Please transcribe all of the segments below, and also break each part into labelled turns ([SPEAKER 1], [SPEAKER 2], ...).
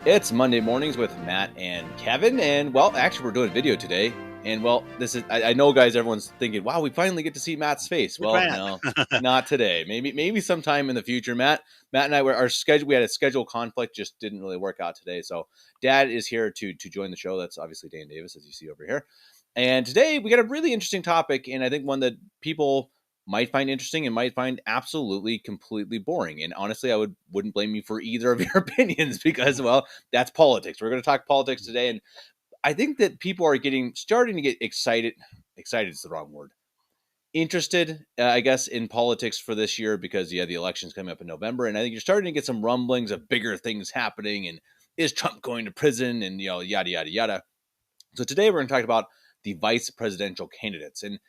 [SPEAKER 1] It's Monday mornings with Matt and Kevin, and well, actually, we're doing a video today. And well, this is I know, guys. Everyone's thinking, "Wow, we finally get to see Matt's face."
[SPEAKER 2] Look,
[SPEAKER 1] Well,
[SPEAKER 2] Matt.
[SPEAKER 1] no, not today. Maybe sometime in the future. Matt and I were our schedule. We had a schedule conflict, just didn't really work out today. So, Dad is here to join the show. That's obviously Dan Davis, as you see over here. And today we got a really interesting topic, and I think one that people might find interesting and might find absolutely completely boring. And honestly, I wouldn't blame you for either of your opinions because, well, that's politics. We're going to talk politics today, and I think that people are starting to get excited. Excited is the wrong word. Interested, I guess, in politics for this year because the election's coming up in November, and I think you're starting to get some rumblings of bigger things happening. And is Trump going to prison? And yada yada yada. So today we're going to talk about the vice presidential candidates, and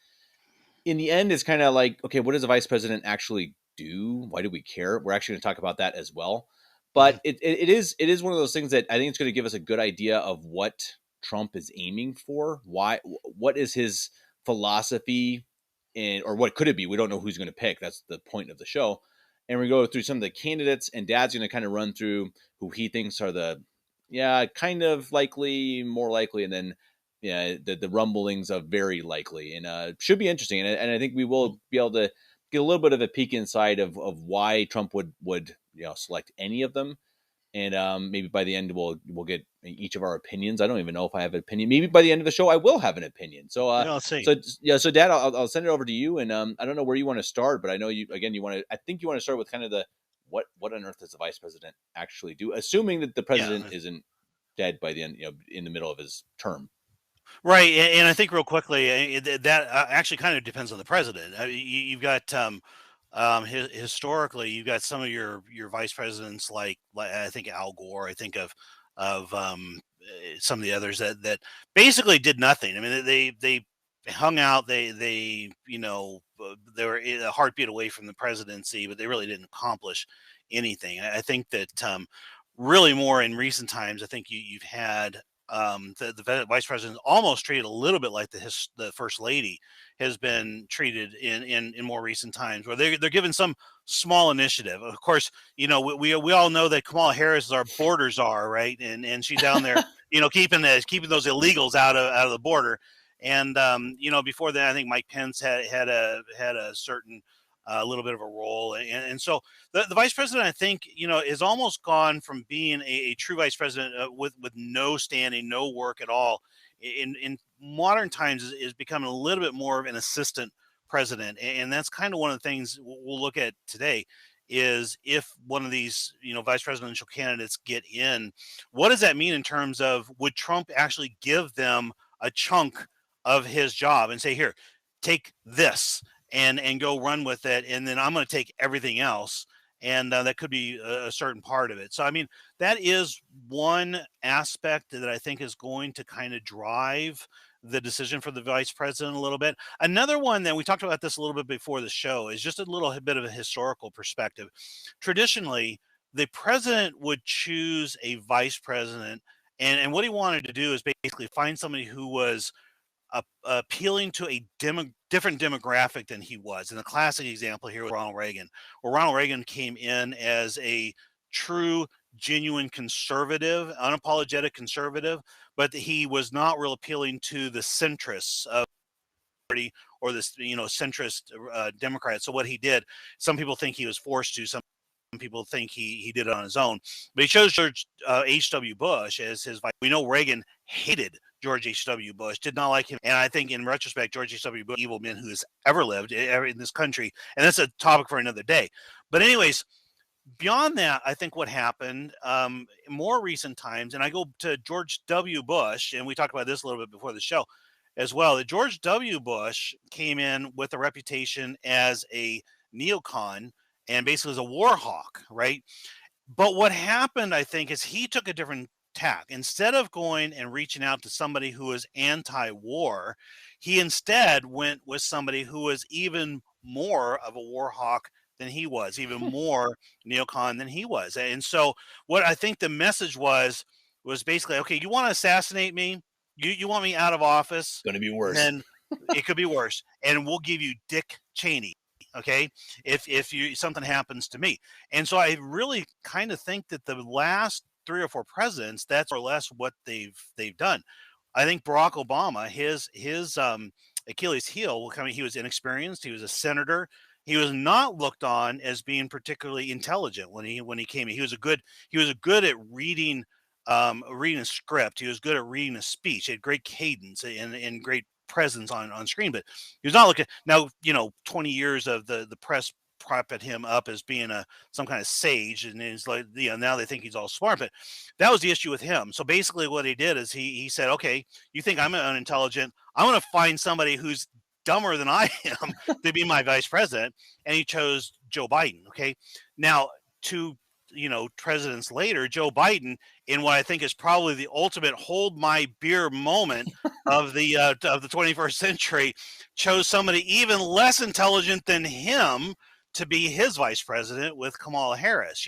[SPEAKER 1] in the end, it's kind of like, okay, what does a vice president actually do? Why do we care? We're actually going to talk about that as well.
[SPEAKER 2] Mhm.
[SPEAKER 1] But it is one of those things that I think it's going to give us a good idea of what Trump is aiming for. What is his philosophy, or what could it be? We don't know who's going to pick. That's the point of the show. And we go through some of the candidates, and Dad's going to kind of run through who he thinks are kind of likely, more likely, and then the rumblings of very likely, and should be interesting. And I think we will be able to get a little bit of a peek inside of why Trump would select any of them. And maybe by the end we'll get each of our opinions. I don't even know if I have an opinion. Maybe by the end of the show I will have an opinion. So
[SPEAKER 2] Yeah, let's see.
[SPEAKER 1] so Dad, I'll send it over to you. And I don't know where you want to start, but I know you want to. I think you want to start with kind of the what on earth does the vice president actually do, assuming that the
[SPEAKER 2] Yeah,
[SPEAKER 1] president isn't dead by the end, in the middle of his term.
[SPEAKER 2] right. And I think real quickly that actually kind of depends on the president. You've got historically, you've got some of your vice presidents like I think Al Gore. I think of some of the others that basically did nothing. I mean, they hung out. They were a heartbeat away from the presidency, but they really didn't accomplish anything. I think that really more in recent times, I think you've had the vice president almost treated a little bit like the first lady has been treated in more recent times, where they're given some small initiative. Of course, we all know that Kamala Harris is our border czar, right? And she's down there, keeping those illegals out of the border. And before that, I think Mike Pence had a certain a little bit of a role, and so the vice president, I think, is almost gone from being a true vice president with no standing, no work at all. In modern times, is becoming a little bit more of an assistant president, and that's kind of one of the things we'll look at today. Is if one of these vice presidential candidates get in, what does that mean in terms of would Trump actually give them a chunk of his job and say, here, take this and go run with it, and then I'm going to take everything else, and that could be a certain part of it. So I mean, that is one aspect that I think is going to kind of drive the decision for the vice president a little bit. Another one that we talked about this a little bit before the show is just a little bit of a historical perspective. Traditionally, the president would choose a vice president, and what he wanted to do is basically find somebody who was appealing to a different demographic than he was. And the classic example here was Ronald Reagan, where Ronald Reagan came in as a true, genuine conservative, unapologetic conservative, but he was not real appealing to the centrists of the party, or this centrist Democrats. So what he did, some people think he was forced to, some people think he did it on his own, but he chose George H.W. Bush as his vice. We know Reagan hated George H.W. Bush, did not like him. And I think in retrospect, George H.W. Bush, evil man who has ever lived in this country. And that's a topic for another day. But anyways, beyond that, I think what happened in more recent times, and I go to George W. Bush, and we talked about this a little bit before the show as well, that George W. Bush came in with a reputation as a neocon and basically as a war hawk, right? But what happened, I think, is he took a different tack. Instead of going and reaching out to somebody who was anti-war, he instead went with somebody who was even more of a war hawk than he was, even more neocon than he was. And so what I think the message was basically, okay, you want to assassinate me? You want me out of office?
[SPEAKER 1] Going to be worse.
[SPEAKER 2] Then it could be worse. And we'll give you Dick Cheney. Okay, if something happens to me. And so I really kind of think that the last 3 or 4 presidents, that's more or less what they've done. I think Barack Obama, his Achilles heel, he was inexperienced. He was a senator. He was not looked on as being particularly intelligent when he came in. He was good at reading a script. He was good at reading a speech. He had great cadence and great presence on screen. But he was not looking now. 20 years of the press propping him up as being some kind of sage, and it's like now they think he's all smart. But that was the issue with him. So basically, what he did is he said, "Okay, you think I'm unintelligent? I'm going to find somebody who's dumber than I am to be my vice president," and he chose Joe Biden. Okay, now two presidents later, Joe Biden, in what I think is probably the ultimate hold my beer moment of the 21st century, chose somebody even less intelligent than him to be his vice president with Kamala Harris,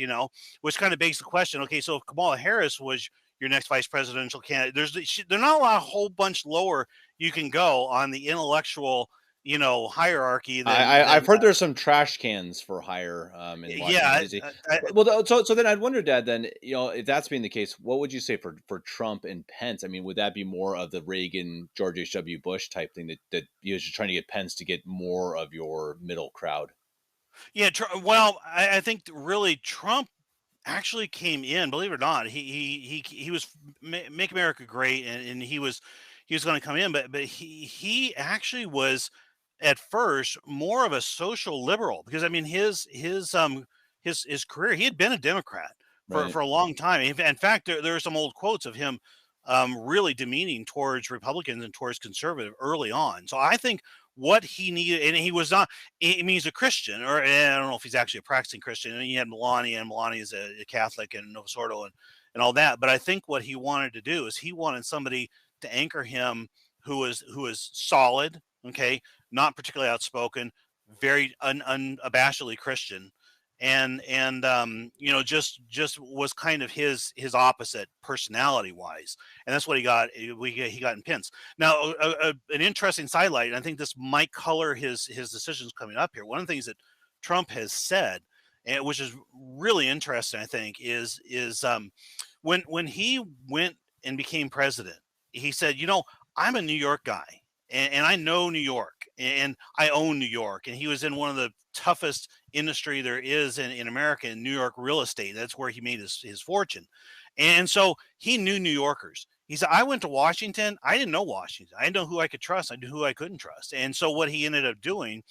[SPEAKER 2] which kind of begs the question, okay, so if Kamala Harris was your next vice presidential candidate, there's not a whole bunch lower you can go on the intellectual, hierarchy
[SPEAKER 1] I've heard there's some trash cans for hire in Washington, D.C. Well, so then I'd wonder, Dad, then, if that's being the case, what would you say for Trump and Pence? I mean, would that be more of the Reagan, George H.W. Bush type thing that you're just trying to get Pence to get more of your middle crowd?
[SPEAKER 2] Yeah, well, I think really Trump actually came in, believe it or not. He was make America great, and he was going to come in, but he actually was at first more of a social liberal, because I mean his career, he had been a Democrat
[SPEAKER 1] Right.
[SPEAKER 2] for a long time. In fact, there are some old quotes of him really demeaning towards Republicans and towards conservative early on. So I think what he needed, and he was not, I mean, he's a Christian, or I don't know if he's actually a practicing Christian. And he had Melania, and Melania is a Catholic, and Novus Ordo, and all that. But I think what he wanted to do is he wanted somebody to anchor him who was solid, okay, not particularly outspoken, very unabashedly Christian, and just was kind of his opposite personality wise, and that's what he got. He got in Pence. Now, an interesting sidelight, and I think this might color his decisions coming up here. One of the things that Trump has said, and which is really interesting, I think, is when he went and became president, he said, I'm a New York guy, and I know New York, and I own New York. And he was in one of the toughest industry there is in America, in New York real estate. That's where he made his fortune. And so he knew New Yorkers. He said, I went to Washington. I didn't know Washington. I didn't know who I could trust. I knew who I couldn't trust. And so what he ended up doing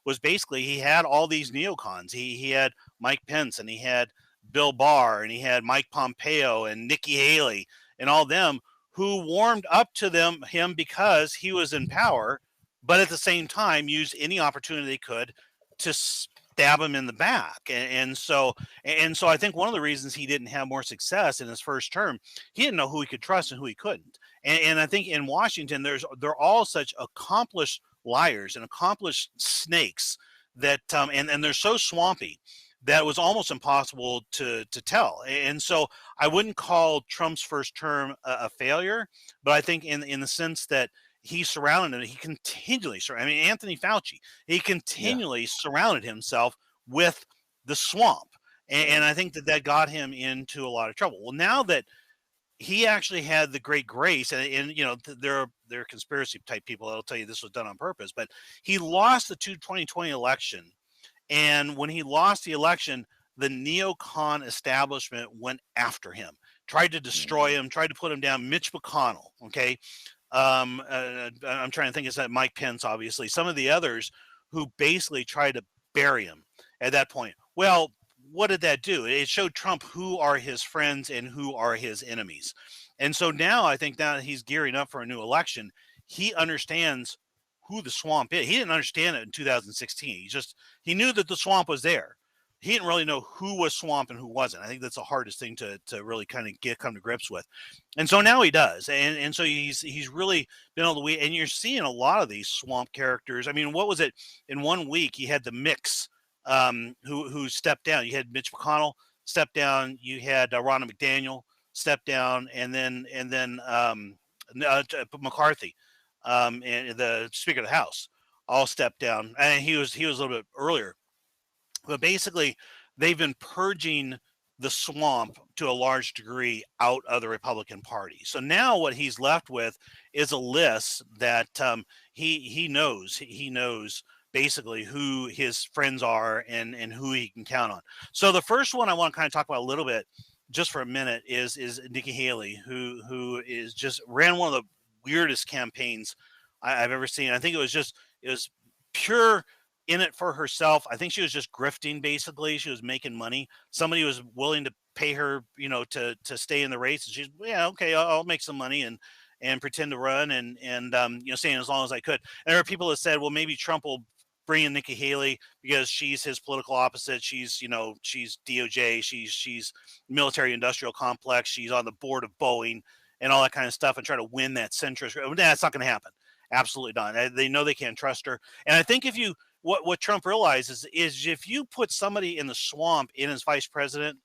[SPEAKER 2] was basically he had all these neocons. He had Mike Pence, and he had Bill Barr, and he had Mike Pompeo and Nikki Haley and all them, who warmed up to him because he was in power, but at the same time used any opportunity they could to stab him in the back. And so I think one of the reasons he didn't have more success in his first term, he didn't know who he could trust and who he couldn't. And I think in Washington, they're all such accomplished liars and accomplished snakes that and they're so swampy that it was almost impossible to tell. And so I wouldn't call Trump's first term a failure, but I think in the sense that he surrounded it, he continually I mean, Anthony Fauci, he continually surrounded himself with the swamp. And I think that got him into a lot of trouble. Well, now that he actually had the great grace, and there are conspiracy type people that'll tell you this was done on purpose, but he lost the 2020 election. And when he lost the election, the neocon establishment went after him, tried to destroy him, tried to put him down. Mitch McConnell, okay? I'm trying to think, is that Mike Pence, obviously. Some of the others who basically tried to bury him at that point. Well, what did that do? It showed Trump who are his friends and who are his enemies. And so now I think now that he's gearing up for a new election, he understands who the swamp is. He didn't understand it in 2016. He knew that the swamp was there. He didn't really know who was swamp and who wasn't. I think that's the hardest thing to really kind of come to grips with. And so now he does. And so he's really been able to, and you're seeing a lot of these swamp characters. I mean, what was it? In 1 week, you had the mix who stepped down. You had Mitch McConnell step down. You had Ronna McDaniel step down, and then McCarthy, and the Speaker of the House, all stepped down. And he was a little bit earlier. But basically, they've been purging the swamp to a large degree out of the Republican Party. So now what he's left with is a list that he knows basically who his friends are and who he can count on. So the first one I want to kind of talk about a little bit, just for a minute, is Nikki Haley, who is just ran one of the weirdest campaigns I've ever seen. I think it was pure in it for herself. I think she was just grifting. Basically, she was making money. Somebody was willing to pay her, to stay in the race, and she's, yeah, okay, I'll make some money and pretend to run and saying as long as I could. And there are people that said, well, maybe Trump will bring in Nikki Haley because she's his political opposite. She's she's DOJ. She's military industrial complex. She's on the board of Boeing and all that kind of stuff, and try to win that centrist. That's not going to happen. Absolutely not. They know they can't trust her. And I think what Trump realizes is if you put somebody in the swamp in as vice president,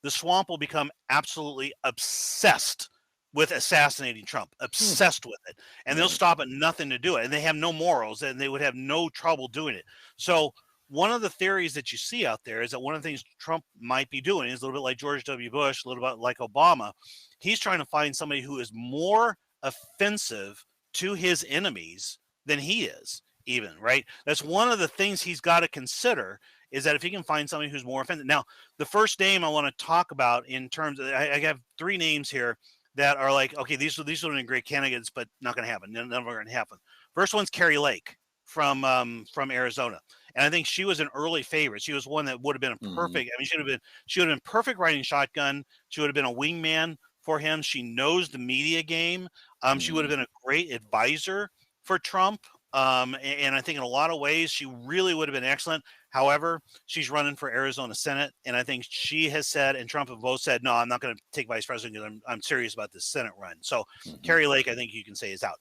[SPEAKER 2] the swamp will become absolutely obsessed with assassinating Trump, obsessed with it. And they'll stop at nothing to do it. And they have no morals, and they would have no trouble doing it. So one of the theories that you see out there is that one of the things Trump might be doing is a little bit like George W. Bush, a little bit like Obama. He's trying to find somebody who is more offensive to his enemies than he is, even, right? That's one of the things he's got to consider, is that if he can find somebody who's more offensive. Now, the first name I want to talk about in terms of, I have three names here that are like, okay, these would have been great candidates, but not going to happen. None of them are going to happen. First one's Carrie Lake from Arizona. And I think she was an early favorite. She was one that would have been a perfect, I mean, she would have been perfect riding shotgun. She would have been a wingman for him. She knows the media game. She would have been a great advisor for Trump. And I think in a lot of ways, she really would have been excellent. However, she's running for Arizona Senate. And I think she has said, and Trump have both said, no, I'm not going to take vice president because I'm serious about this Senate run. So Carrie Lake, I think you can say, is out.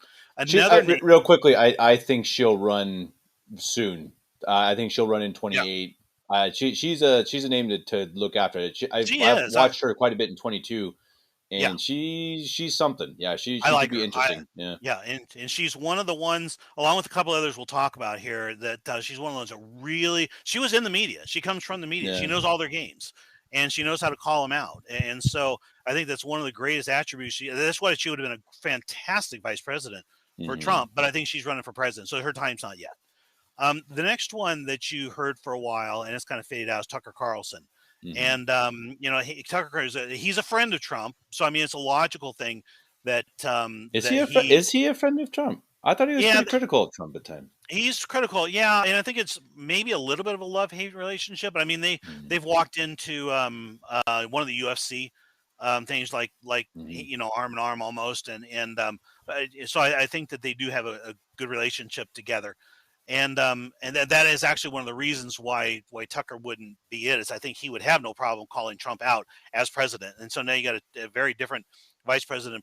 [SPEAKER 1] Real quickly, I think she'll run soon. I think she'll run in 28. Yeah. She's a name to look after. I've watched her quite a bit in 22. And she's something. Yeah, she could be interesting.
[SPEAKER 2] And she's one of the ones, along with a couple others we'll talk about here, that she's one of those that really, she was in the media. She comes from the media. She knows all their games, and she knows how to call them out. And so I think that's one of the greatest attributes. That's why she would have been a fantastic vice president for Trump, but I think she's running for president, so her time's not yet. The next one that you heard for a while, and it's kind of faded out, is Tucker Carlson. And Tucker, he's a friend of Trump, so I mean it's a logical thing that
[SPEAKER 1] is he a friend of Trump? I thought he was pretty critical of Trump at times.
[SPEAKER 2] He's critical, and I think it's maybe a little bit of a love-hate relationship. But I mean they've walked into one of the UFC things like arm in arm almost, and so I think that they do have a good relationship together. And that is actually one of the reasons why Tucker wouldn't be it, is I think he would have no problem calling Trump out as president. And so now you got a very different vice president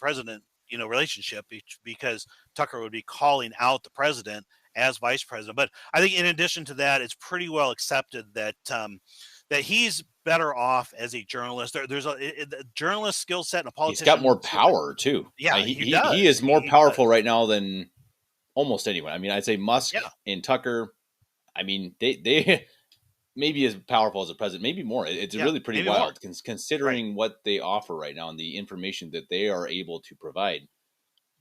[SPEAKER 2] relationship, because Tucker would be calling out the president as vice president. But I think in addition to that, it's pretty well accepted that that he's better off as a journalist. There's a journalist skill set and a politician.
[SPEAKER 1] He's got more power too.
[SPEAKER 2] Yeah,
[SPEAKER 1] he is more powerful right now than almost anyone. I mean, I'd say Musk and Tucker, I mean, they maybe as powerful as a president, maybe more. It's really pretty wild considering what they offer right now and the information that they are able to provide.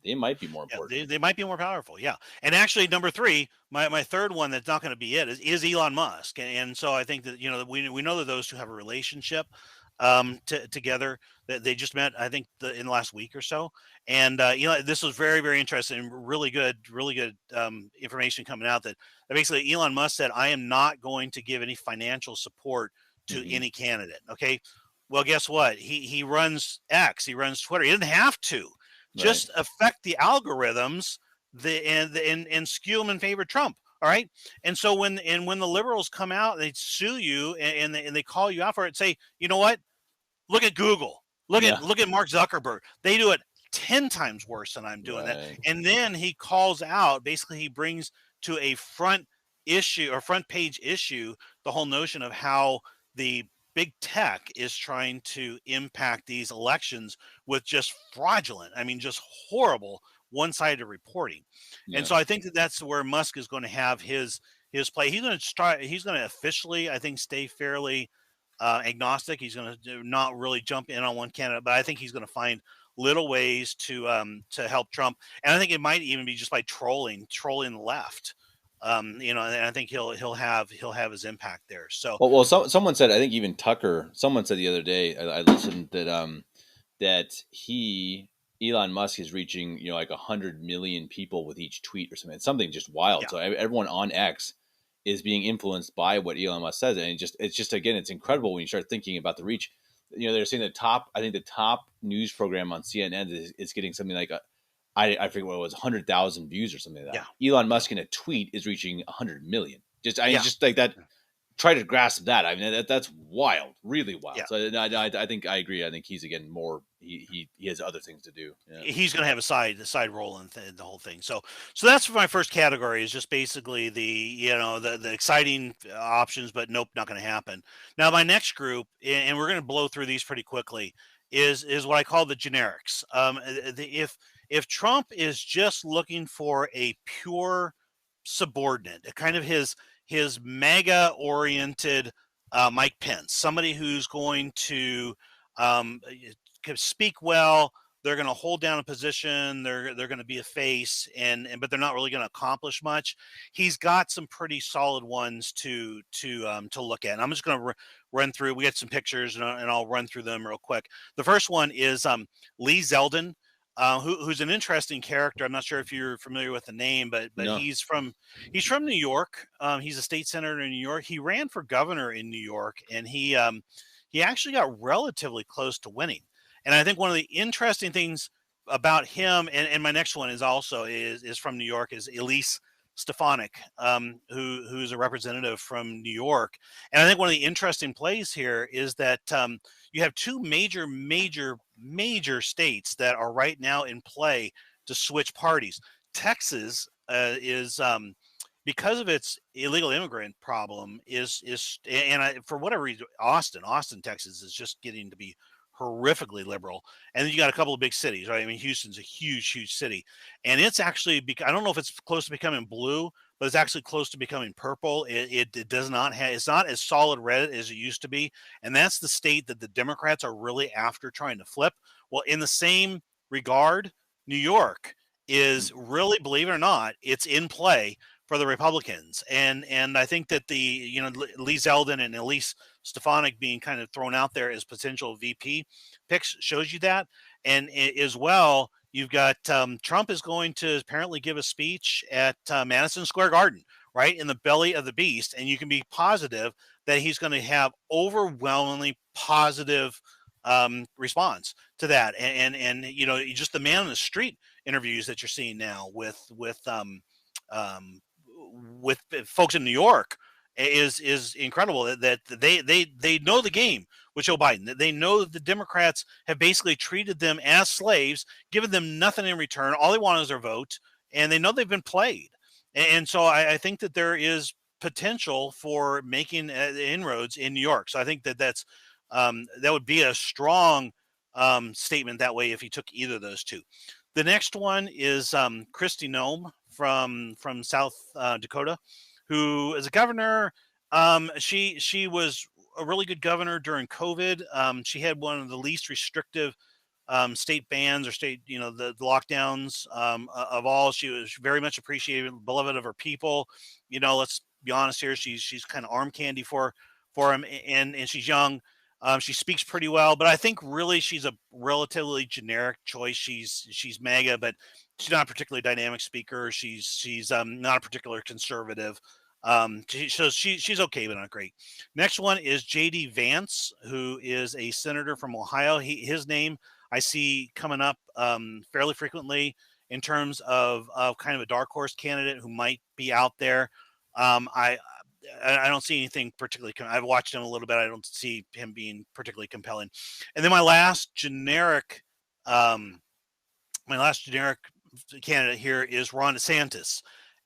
[SPEAKER 1] They might be more important.
[SPEAKER 2] They might be more powerful. Yeah. And actually, number three, my third one that's not going to be it is Elon Musk. And so I think that, we know that those two have a relationship together, that they just met, I think in the last week or so. And, this was very, very interesting, really good information coming out that basically Elon Musk said, I am not going to give any financial support to any candidate. Okay. Well, guess what? He runs X, he runs Twitter. He didn't have to just affect the algorithms and skew them in favor of Trump. All right. And so when the liberals come out, they sue you and they call you out for it, say, you know what? Look at Google. Look at Mark Zuckerberg. They do it 10 times worse than I'm doing that. And then he calls out, basically he brings to a front page issue the whole notion of how the big tech is trying to impact these elections with just fraudulent, just horrible one-sided reporting. And so I think that's where Musk is going to have his play. He's going to officially, I think, stay fairly agnostic. He's going to not really jump in on one candidate, but I think he's going to find little ways to help Trump. And I think it might even be just by trolling the left. And I think he'll have his impact there. So
[SPEAKER 1] someone said, I think even Tucker, someone said the other day, I listened that Elon Musk is reaching, like 100 million people with each tweet or something. It's something just wild.
[SPEAKER 2] yeah,
[SPEAKER 1] So everyone on X is being influenced by what Elon Musk says, and it's just again, it's incredible when you start thinking about the reach. They're saying the top news program on CNN is getting something like I forget what it was, 100,000 views or something like that.
[SPEAKER 2] yeah,
[SPEAKER 1] Elon Musk in a tweet is reaching 100 million.
[SPEAKER 2] yeah.
[SPEAKER 1] Just like that. Try to grasp that. I mean, that's wild, really wild.
[SPEAKER 2] Yeah.
[SPEAKER 1] So I think I agree. I think he's again more. He has other things to do. Yeah.
[SPEAKER 2] He's going to have a side role in the whole thing. So that's my first category, is just basically the exciting options, but nope, not going to happen. Now my next group, and we're going to blow through these pretty quickly, is what I call the generics. If Trump is just looking for a pure subordinate, a kind of his MAGA oriented Mike Pence, somebody who's going to speak well. They're going to hold down a position. They're going to be a face, but they're not really going to accomplish much. He's got some pretty solid ones to look at. And I'm just going to run through. We got some pictures, and I'll run through them real quick. The first one is Lee Zeldin, who's an interesting character. I'm not sure if you're familiar with the name, but
[SPEAKER 1] No.
[SPEAKER 2] he's from New York. He's a state senator in New York. He ran for governor in New York, and he actually got relatively close to winning. And I think one of the interesting things about him, and my next one is also is from New York, is Elise Stefanik, who's a representative from New York. And I think one of the interesting plays here is that you have two major states that are right now in play to switch parties. Texas is because of its illegal immigrant problem for whatever reason, Austin, Texas is just getting to be horrifically liberal. And then you got a couple of big cities, right? I mean, Houston's a huge city, and it's actually, I don't know if it's close to becoming blue, but it's actually close to becoming purple. It does not have, it's not as solid red as it used to be. And that's the state that the Democrats are really after trying to flip. Well, in the same regard, New York is really, believe it or not, it's in play for the Republicans. And I think that Lee Zeldin and Elise Stefanik being kind of thrown out there as potential VP picks shows you that. And as well, you've got Trump is going to apparently give a speech at Madison Square Garden, right in the belly of the beast. And you can be positive that he's going to have overwhelmingly positive response to that. And just the man on the street interviews that you're seeing now with folks in New York is incredible. That they know the game with Joe Biden. They know that the Democrats have basically treated them as slaves, given them nothing in return. All they want is their vote, and they know they've been played. And so I think that there is potential for making inroads in New York. So I think that would be a strong statement that way if he took either of those two. The next one is Kristi Noem from South Dakota, who is a governor. She was a really good governor during COVID. She had one of the least restrictive state bans or state, the lockdowns of all. She was very much appreciated, beloved of her people. Let's be honest here. She's kind of arm candy for him, and she's young. She speaks pretty well, but I think really she's a relatively generic choice. She's MAGA, but she's not a particularly dynamic speaker. She's not a particular conservative. She's okay, but not great. Next one is J.D. Vance, who is a senator from Ohio. His name I see coming up fairly frequently in terms of kind of a dark horse candidate who might be out there. I don't see anything particularly. I've watched him a little bit. I don't see him being particularly compelling. And then my last generic candidate here is Ron DeSantis.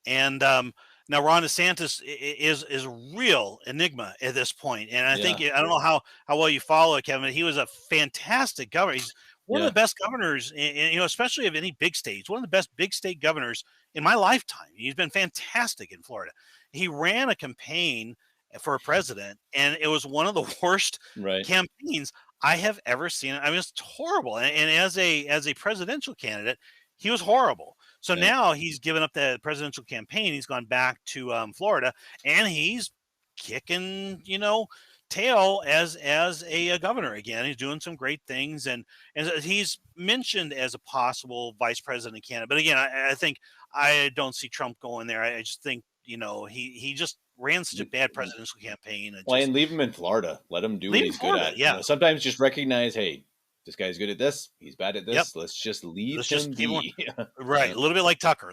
[SPEAKER 2] And now Ron DeSantis is a real enigma at this point. And I think, I don't know how well you follow it, Kevin. He was a fantastic governor. He's one of the best governors, especially of any big states, one of the best big state governors in my lifetime. He's been fantastic in Florida. He ran a campaign for a president, and it was one of the worst
[SPEAKER 1] Right.
[SPEAKER 2] campaigns I have ever seen. I mean, it's horrible. And as a presidential candidate, he was horrible. So
[SPEAKER 1] Yeah.
[SPEAKER 2] now he's given up the presidential campaign. He's gone back to Florida, and he's kicking, tail as a governor again. He's doing some great things, and he's mentioned as a possible vice president candidate. But again, I think I don't see Trump going there. I just think he just ran such a bad presidential campaign.
[SPEAKER 1] Well, and leave him in Florida. Let him do what he's good at.
[SPEAKER 2] Yeah.
[SPEAKER 1] Sometimes just recognize, hey, this guy's good at this. He's bad at this.
[SPEAKER 2] Yep.
[SPEAKER 1] Let's just leave him be.
[SPEAKER 2] Right. A little bit like Tucker.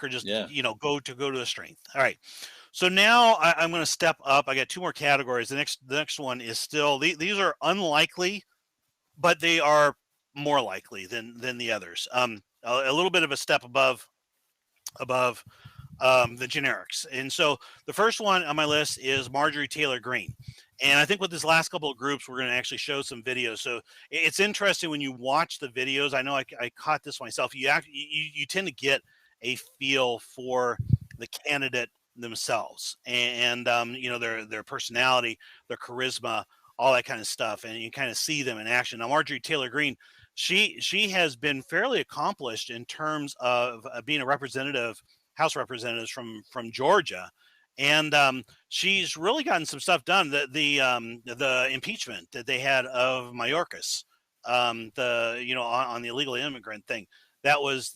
[SPEAKER 2] Just go to a strength. All right. So now I'm going to step up. I got two more categories. The next one is still these are unlikely, but they are more likely than the others. A little bit of a step above the generics. And so the first one on my list is Marjorie Taylor Greene. And I think with this last couple of groups, we're going to actually show some videos. So it's interesting when you watch the videos. I know I caught this myself. You tend to get a feel for the candidate themselves and their personality, their charisma, all that kind of stuff. And you kind of see them in action. Now, Marjorie Taylor Greene, she has been fairly accomplished in terms of being a representative, House representatives from Georgia. And she's really gotten some stuff done. The impeachment that they had of Mayorkas, on the illegal immigrant thing, that was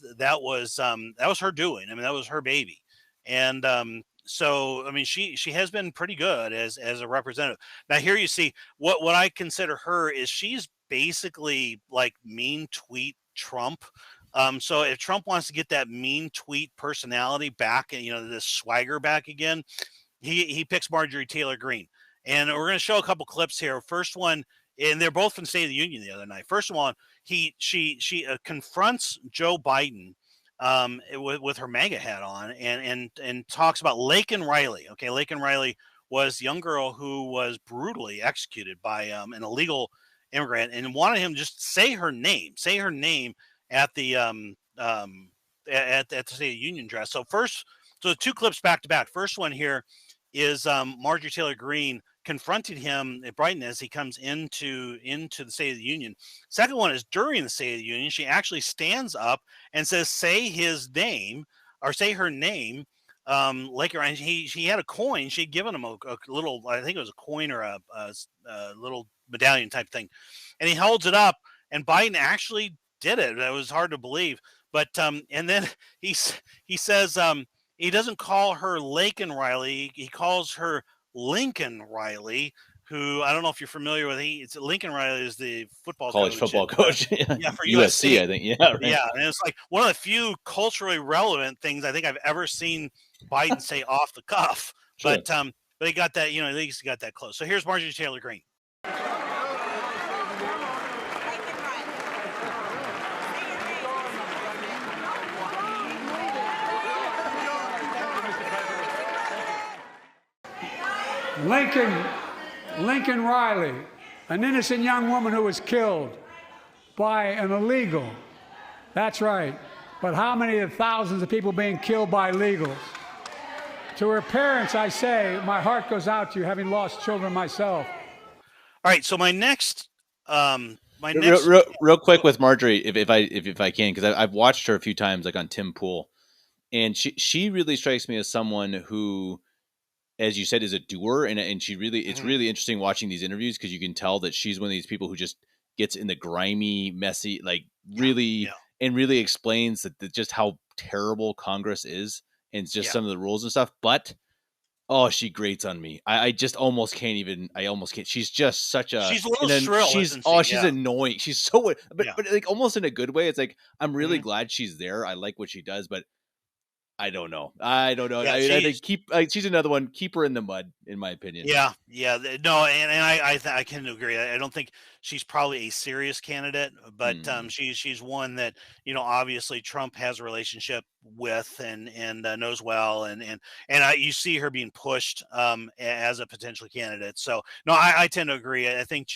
[SPEAKER 2] her doing. I mean, that was her baby. And so, I mean, she has been pretty good as a representative. Now, here you see what I consider her is she's basically like mean tweet Trump. So if Trump wants to get that mean tweet personality back, and this swagger back again, he picks Marjorie Taylor Greene. And we're going to show a couple clips here. First one, and they're both from State of the Union the other night. First one, she confronts Joe Biden with her MAGA hat on and talks about Laken Riley. Okay, Laken Riley was a young girl who was brutally executed by an illegal immigrant, and wanted him to just say her name at the at the State of the Union address. So the two clips back to back. First one here is Marjorie Taylor Greene confronting him at Brighton as he comes into the State of the Union. Second one is during the State of the Union. She actually stands up and says, "Say his name," or say her name. Laker, and he had a coin. She'd given him a little, I think it was a coin or a little medallion type thing, and he holds it up. And Biden actually did it. It was hard to believe, but and then he says he doesn't call her Laken Riley. He calls her Lincoln Riley, who I don't know if you're familiar with. Lincoln Riley is the
[SPEAKER 1] college football coach.
[SPEAKER 2] Yeah, for
[SPEAKER 1] USC, I think. Yeah, right.
[SPEAKER 2] Yeah, and it's like one of the few culturally relevant things I think I've ever seen Biden say off the cuff. Sure. But he got that, at least he got that close. So here's Marjorie Taylor Greene.
[SPEAKER 3] Lincoln Riley, an innocent young woman who was killed by an illegal. That's right. But how many of the thousands of people being killed by illegals? To her parents, I say, my heart goes out to you, having lost children myself.
[SPEAKER 2] All right. So my next,
[SPEAKER 1] real quick with Marjorie, if I can, because I've watched her a few times, like on Tim Pool, and she really strikes me as someone who, as you said, is a doer, and she really, it's really interesting watching these interviews because you can tell that she's one of these people who just gets in the grimy, messy, like really, and really explains that just how terrible Congress is and just some of the rules and stuff. But she grates on me. I just almost can't even. I almost can't. She's just such a.
[SPEAKER 2] She's a little shrill.
[SPEAKER 1] She's annoying. She's so, but like almost in a good way. It's like I'm really glad she's there. I like what she does, but I don't know. I think she's another one. Keep her in the mud, in my opinion.
[SPEAKER 2] Yeah. No, and I can agree. I don't think she's probably a serious candidate, but she's one that obviously Trump has a relationship with and knows well, and you see her being pushed as a potential candidate. So no, I tend to agree. I think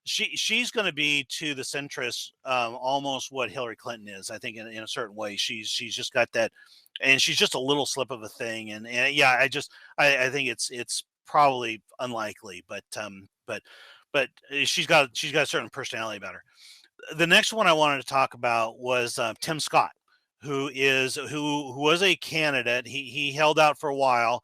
[SPEAKER 2] she's going to be to the centrists almost what Hillary Clinton is. I think in a certain way, she's just got that. And she's just a little slip of a thing, and I think it's probably unlikely, but she's got a certain personality about her. The next one I wanted to talk about was Tim Scott, who was a candidate. He held out for a while.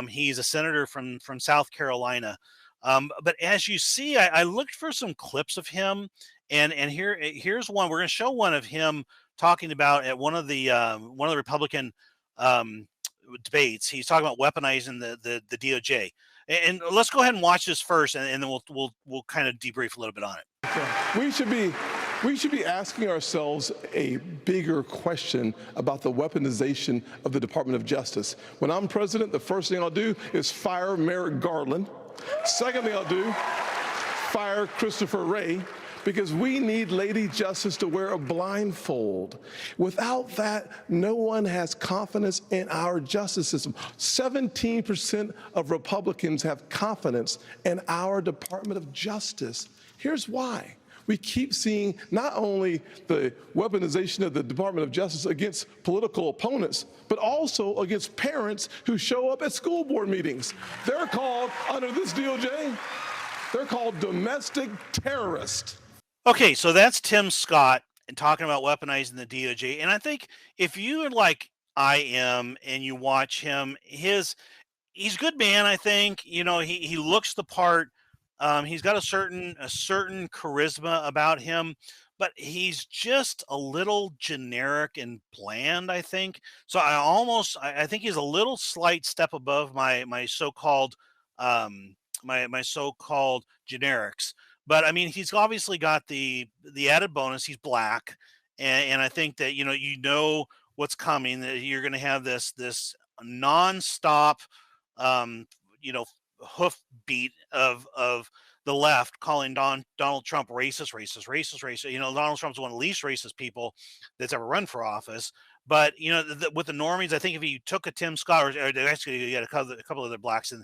[SPEAKER 2] He's a senator from South Carolina. But as you see, I looked for some clips of him, and here's one. We're going to show one of him talking about at one of the Republican debates. He's talking about weaponizing the DOJ. And let's go ahead and watch this first, and then we'll kind of debrief a little bit on it.
[SPEAKER 4] We should be asking ourselves a bigger question about the weaponization of the Department of Justice. When I'm president, the first thing I'll do is fire Merrick Garland. Second thing I'll do, fire Christopher Wray, because we need Lady Justice to wear a blindfold. Without that, no one has confidence in our justice system. 17% of Republicans have confidence in our Department of Justice. Here's why. We keep seeing not only the weaponization of the Department of Justice against political opponents, but also against parents who show up at school board meetings. They're called, under this DOJ, they're called domestic terrorists.
[SPEAKER 2] Okay, so that's Tim Scott and talking about weaponizing the DOJ. And I think if you are like I am and you watch him, he's a good man. I think, he looks the part. He's got a certain charisma about him, but he's just a little generic and bland, I think. So I think he's a little slight step above my so-called my so-called generics. But I mean, he's obviously got the added bonus. He's black, and I think that what's coming. That you're going to have this nonstop, hoof beat of the left calling Donald Trump racist. Donald Trump's one of the least racist people that's ever run for office. But with the normies, I think if you took a Tim Scott, or actually you had a couple of other blacks in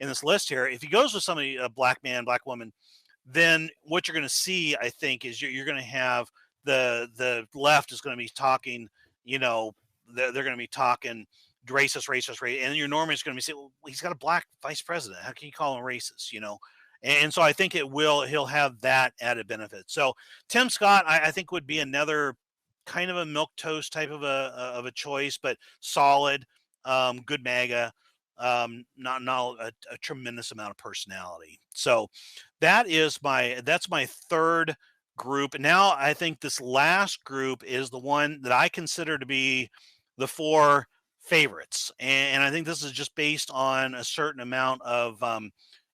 [SPEAKER 2] this list here, if he goes with somebody, a black man, black woman, then what you're going to see, I think, is you're going to have the left is going to be talking, they're going to be talking racist, and your normies is going to be saying, well, he's got a black vice president. How can you call him racist? And so I think he'll have that added benefit. So Tim Scott, I think, would be another kind of a milquetoast type of a choice, but solid, good MAGA. Not a tremendous amount of personality. So that's my third group. Now I think this last group is the one that I consider to be the four favorites, and I think this is just based on a certain amount of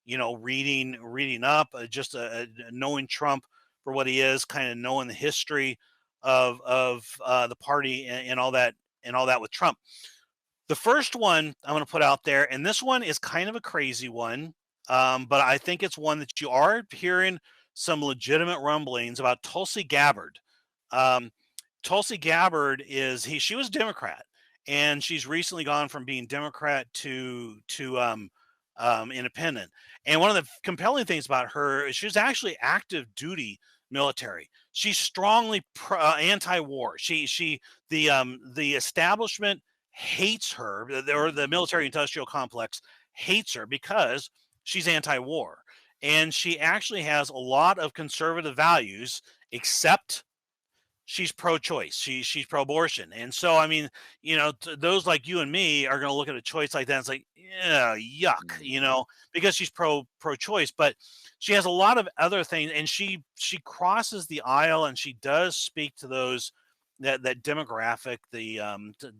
[SPEAKER 2] reading up, just knowing Trump for what he is, kind of knowing the history of the party and all that with Trump. The first one I'm going to put out there, and this one is kind of a crazy one, but I think it's one that you are hearing some legitimate rumblings about. Tulsi Gabbard. Tulsi Gabbard she was Democrat, and she's recently gone from being Democrat to independent. And one of the compelling things about her is she's actually active duty military. She's strongly anti-war. The establishment hates her, or the military industrial complex hates her because she's anti-war, and she actually has a lot of conservative values, except she's pro-choice. She's pro-abortion. And so, I mean, those like you and me are going to look at a choice like that and it's like, yeah, yuck, because she's pro-choice, but she has a lot of other things, and she crosses the aisle, and she does speak to those that demographic, the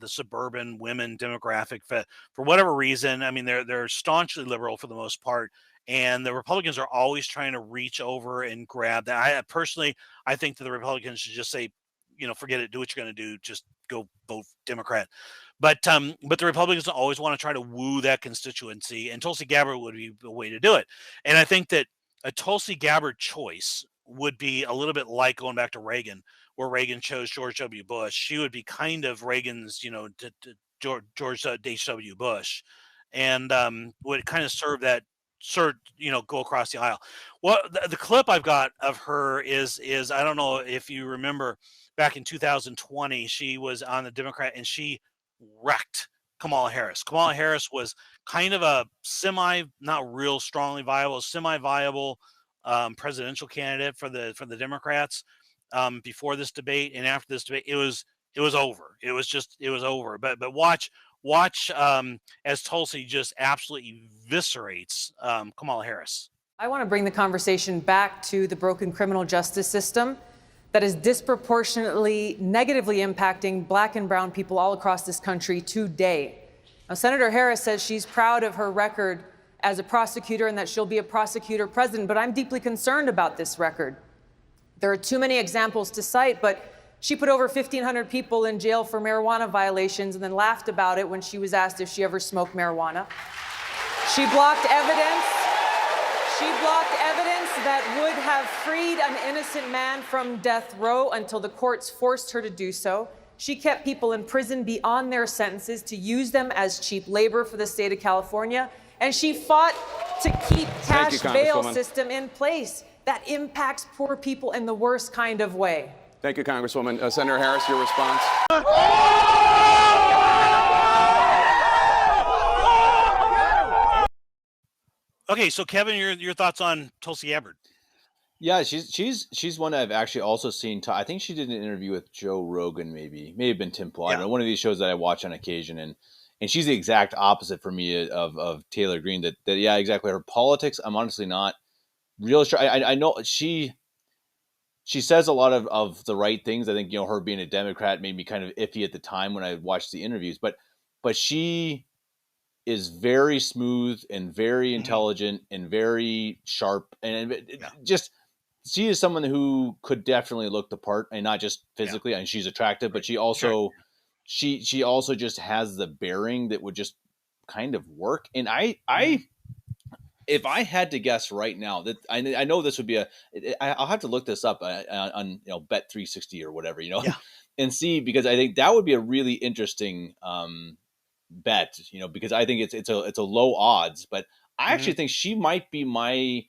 [SPEAKER 2] suburban women demographic, for whatever reason. I mean, they're staunchly liberal for the most part, and the Republicans are always trying to reach over and grab that. I think that the Republicans should just say, forget it, do what you're going to do, just go vote Democrat. But the Republicans always want to try to woo that constituency, and Tulsi Gabbard would be a way to do it. And I think that a Tulsi Gabbard choice would be a little bit like going back to Reagan, where Reagan chose George W. Bush. She would be kind of Reagan's, George H.W. Bush, and would kind of go across the aisle. Well, the clip I've got of her is I don't know if you remember back in 2020, she was on the Democrat and she wrecked Kamala Harris. Kamala Harris was kind of a not real strongly viable, semi-viable presidential candidate for the Democrats before this debate, and after this debate, it was over. It was over. But watch as Tulsi just absolutely eviscerates Kamala Harris.
[SPEAKER 5] I want to bring the conversation back to the broken criminal justice system that is disproportionately negatively impacting Black and brown people all across this country today. Now, Senator Harris says she's proud of her record as a prosecutor and that she'll be a prosecutor president, but I'm deeply concerned about this record. There are too many examples to cite, but she put over 1,500 people in jail for marijuana violations and then laughed about it when she was asked if she ever smoked marijuana. She blocked evidence. She blocked evidence that would have freed an innocent man from death row until the courts forced her to do so. She kept people in prison beyond their sentences to use them as cheap labor for the state of California. And she fought to keep cash bail system in place that impacts poor people in the worst kind of way.
[SPEAKER 6] Thank you, Congresswoman. Senator Harris, your response.
[SPEAKER 2] Okay, so Kevin, your thoughts on Tulsi Gabbard?
[SPEAKER 1] Yeah, she's one I've actually also seen. I think she did an interview with Joe Rogan, may have been Tim Pool. I don't know, one of these shows that I watch on occasion, and she's the exact opposite for me of Taylor Greene. That yeah, exactly. Her politics, I'm honestly not real sure. I know she says a lot of the right things. I think her being a Democrat made me kind of iffy at the time when I watched the interviews, but she is very smooth and very intelligent and very sharp, and just she is someone who could definitely look the part, and not just physically. And she's attractive, but she also she also just has the bearing that would just kind of work. And I if I had to guess right now, that I know this would be I'll have to look this up on Bet 360 or whatever, and see, because I think that would be a really interesting bet, because I think it's a low odds, but I actually think she might be my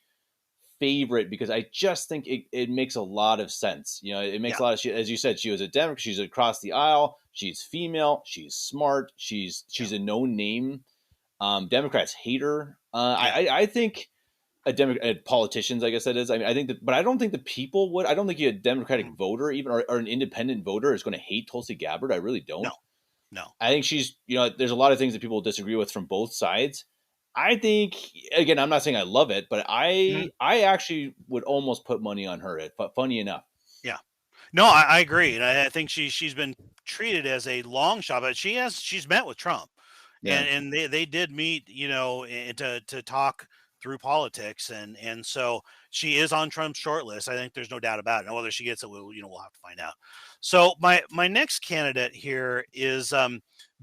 [SPEAKER 1] favorite, because I just think it makes a lot of sense. It makes a lot of, as you said, she was a Democrat, she's across the aisle, she's female, she's smart, she's a known name. Democrats hate her. I think politicians, I guess that is. I mean, I think that, but I don't think the people would. I don't think a Democratic voter, even or an independent voter, is going to hate Tulsi Gabbard. I really don't.
[SPEAKER 2] No.
[SPEAKER 1] I think she's, there's a lot of things that people disagree with from both sides. I think, again, I'm not saying I love it, but I actually would almost put money on her. Funny enough.
[SPEAKER 2] Yeah. No, I agree, and I think she's been treated as a long shot, but she's met with Trump. Yeah. And they did meet, to talk through politics, and so she is on Trump's short list. I think there's no doubt about it. Now, whether she gets it, we'll have to find out. So my next candidate here is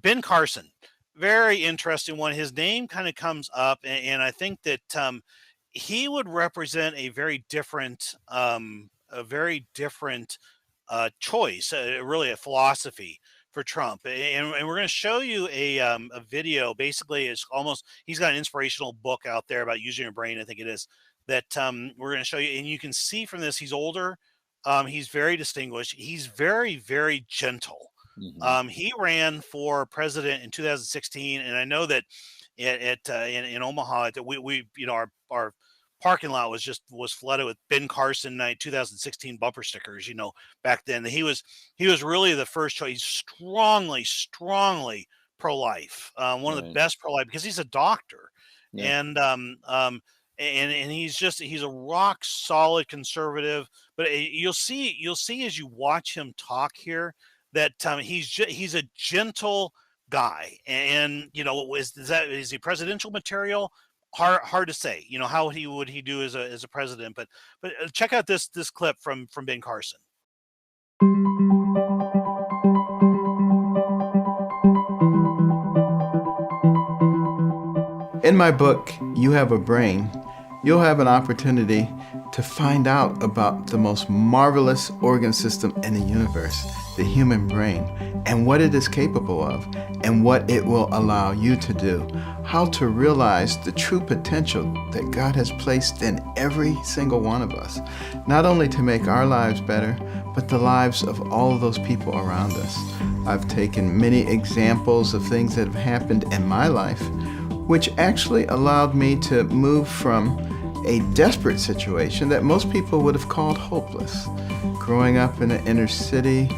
[SPEAKER 2] Ben Carson. Very interesting one. His name kind of comes up, and I think that he would represent a very different choice, really a philosophy for Trump. And we're going to show you a video. Basically, he's got an inspirational book out there about using your brain, I think it is, that we're going to show you. And you can see from this, he's older. He's very distinguished. He's very, very gentle. Mm-hmm. He ran for president in 2016. And I know that in Omaha, that we our parking lot was flooded with Ben Carson 2016 bumper stickers, back then. He was really the first choice. He's strongly pro-life. One of the best pro-life, because he's a doctor. Yeah. And he's a rock solid conservative, but you'll see as you watch him talk here that he's a gentle guy. And is he presidential material? Hard to say, how would he do as a president, but check out this clip from Ben Carson.
[SPEAKER 7] In my book, You Have a Brain, you'll have an opportunity to find out about the most marvelous organ system in the universe, the human brain, and what it is capable of, and what it will allow you to do, how to realize the true potential that God has placed in every single one of us, not only to make our lives better, but the lives of all of those people around us. I've taken many examples of things that have happened in my life which actually allowed me to move from a desperate situation that most people would have called hopeless. Growing up in an inner city,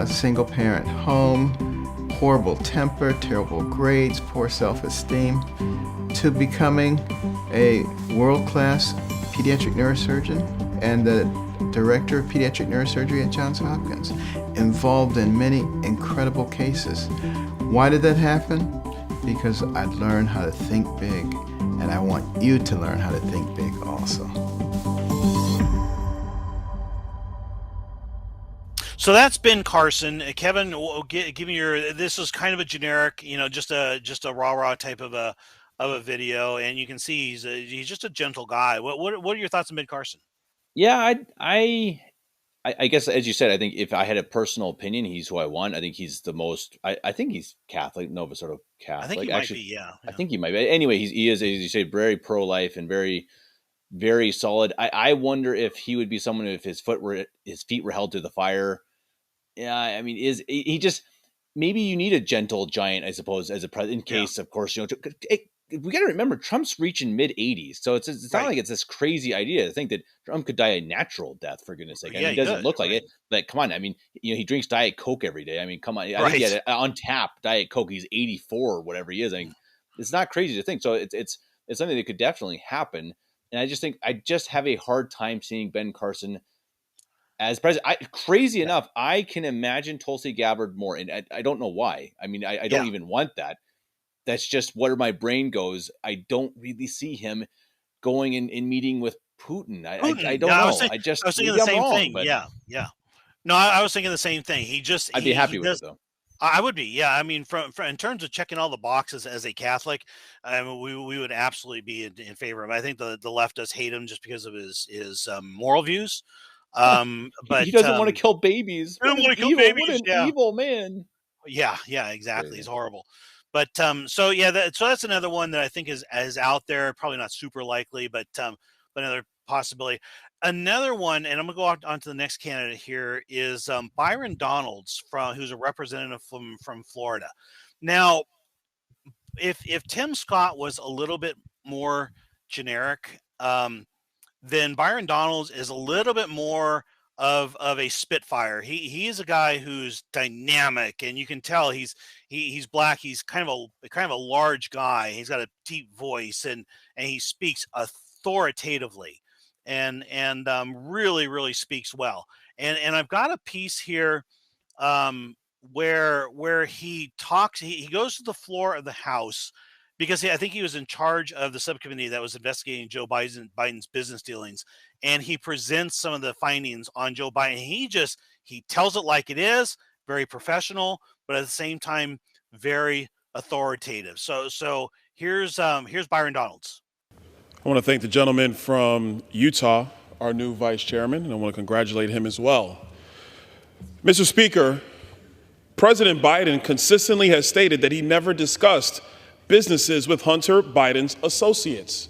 [SPEAKER 7] single-parent home, horrible temper, terrible grades, poor self-esteem, to becoming a world-class pediatric neurosurgeon and the director of pediatric neurosurgery at Johns Hopkins, involved in many incredible cases. Why did that happen? Because I learned how to think big, and I want you to learn how to think big also.
[SPEAKER 2] So that's Ben Carson. Kevin, give me your. This is kind of a generic, just a rah-rah type of a video, and you can see he's just a gentle guy. What are your thoughts on Ben Carson?
[SPEAKER 1] Yeah, I guess, as you said, I think if I had a personal opinion, he's who I want. I think he's the most. I think he's Catholic, Nova sort of Catholic.
[SPEAKER 2] I think he
[SPEAKER 1] actually,
[SPEAKER 2] might be. Yeah,
[SPEAKER 1] I think he might be. Anyway, he is, as you say, very pro-life and very, very solid. I wonder if he would be someone if his feet were held to the fire. Yeah, I mean, is he just maybe you need a gentle giant, I suppose, as a president in case, of course, we got to remember Trump's reaching mid-80s, so it's not like it's this crazy idea to think that Trump could die a natural death, for goodness sake. I mean, he doesn't look like it. Like, come on, I mean, he drinks Diet Coke every day. I mean, come on, I think he had on tap Diet Coke. He's 84 or whatever he is. I mean, it's not crazy to think. So it's something that could definitely happen. And I just think I just have a hard time seeing Ben Carson as president. Crazy enough, I can imagine Tulsi Gabbard more, and I don't know why. I mean, I don't even want that. That's just where my brain goes. I don't really see him going and meeting with Putin. I don't know. I was
[SPEAKER 2] thinking the same thing. But yeah. No, I was thinking the same thing. I'd
[SPEAKER 1] be happy with it though.
[SPEAKER 2] I would be. Yeah. I mean, from in terms of checking all the boxes as a Catholic, we would absolutely be in favor of him. I think the left does hate him just because of his moral views. But
[SPEAKER 1] he doesn't want to kill babies.
[SPEAKER 2] He doesn't want to kill babies.
[SPEAKER 1] What an evil man.
[SPEAKER 2] Yeah, exactly. He's horrible. But so that's another one that I think is out there. Probably not super likely, but another possibility. Another one, and I'm gonna go on to the next candidate here, is Byron Donalds, who's a representative from Florida. Now, if Tim Scott was a little bit more generic, then Byron Donalds is a little bit more of a spitfire. He is a guy who's dynamic, and you can tell he's black. He's kind of a large guy. He's got a deep voice, and he speaks authoritatively, and really speaks well. And I've got a piece here where he talks. He goes to the floor of the House because I think he was in charge of the subcommittee that was investigating Joe Biden's business dealings. And he presents some of the findings on Joe Biden. He tells it like it is, very professional, but at the same time, very authoritative. So here's Byron Donalds.
[SPEAKER 8] I want to thank the gentleman from Utah, our new vice chairman, and I want to congratulate him as well. Mr. Speaker, President Biden consistently has stated that he never discussed businesses with Hunter Biden's associates.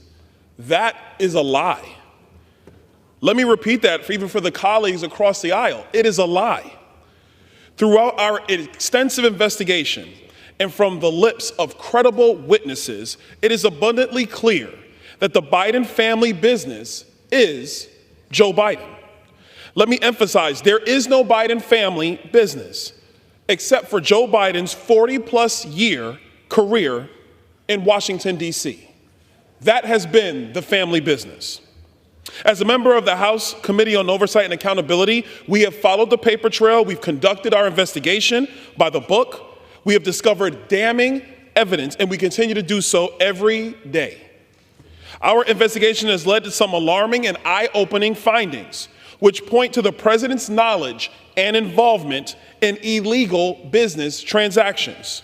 [SPEAKER 8] That is a lie. Let me repeat that even for the colleagues across the aisle. It is a lie. Throughout our extensive investigation and from the lips of credible witnesses, it is abundantly clear that the Biden family business is Joe Biden. Let me emphasize, there is no Biden family business except for Joe Biden's 40-plus year career in Washington, D.C. That has been the family business. As a member of the House Committee on Oversight and Accountability, we have followed the paper trail. We've conducted our investigation by the book. We have discovered damning evidence, and we continue to do so every day. Our investigation has led to some alarming and eye-opening findings, which point to the president's knowledge and involvement in illegal business transactions.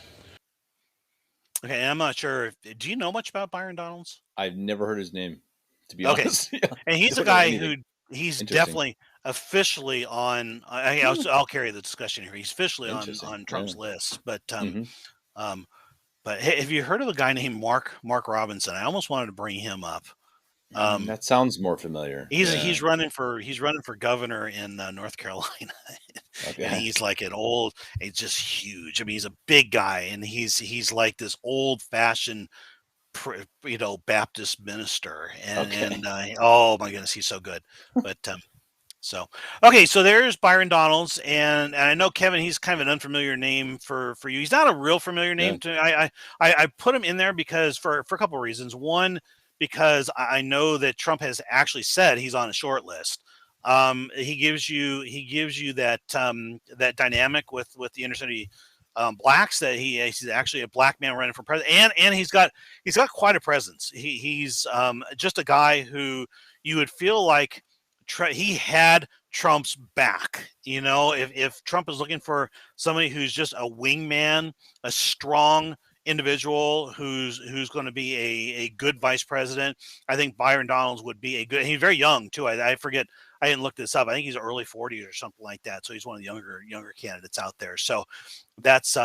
[SPEAKER 2] Okay, I'm not sure. Do you know much about Byron Donalds?
[SPEAKER 1] I've never heard his name, to be honest.
[SPEAKER 2] Yeah. And he's a guy who he's definitely officially on. I'll carry the discussion here. He's officially on Trump's list. But but hey, have you heard of a guy named Mark Robinson? I almost wanted to bring him up.
[SPEAKER 1] That sounds more familiar.
[SPEAKER 2] He's running for governor in North Carolina.
[SPEAKER 1] Okay.
[SPEAKER 2] And he's like he's just huge. I mean, he's a big guy, and he's like this old fashioned Baptist minister, and
[SPEAKER 1] Okay.
[SPEAKER 2] oh my goodness, he's so good. But so okay, so there's Byron Donalds, and I know Kevin, he's kind of an unfamiliar name for you. He's not a real familiar name
[SPEAKER 1] Yeah.
[SPEAKER 2] to me. I put him in there because for a couple of reasons. One, because I know that Trump has actually said he's on a short list. He gives you that that dynamic with the inner city blacks, that he's actually a black man running for president, and he's got quite a presence. He's just a guy who you would feel like he had Trump's back. If Trump is looking for somebody who's just a wingman, a strong individual who's going to be a good vice president, I think Byron Donalds would be a good. He's very young too. I forget. I didn't look this up. I think he's early 40s or something like that. So he's one of the younger candidates out there. So that's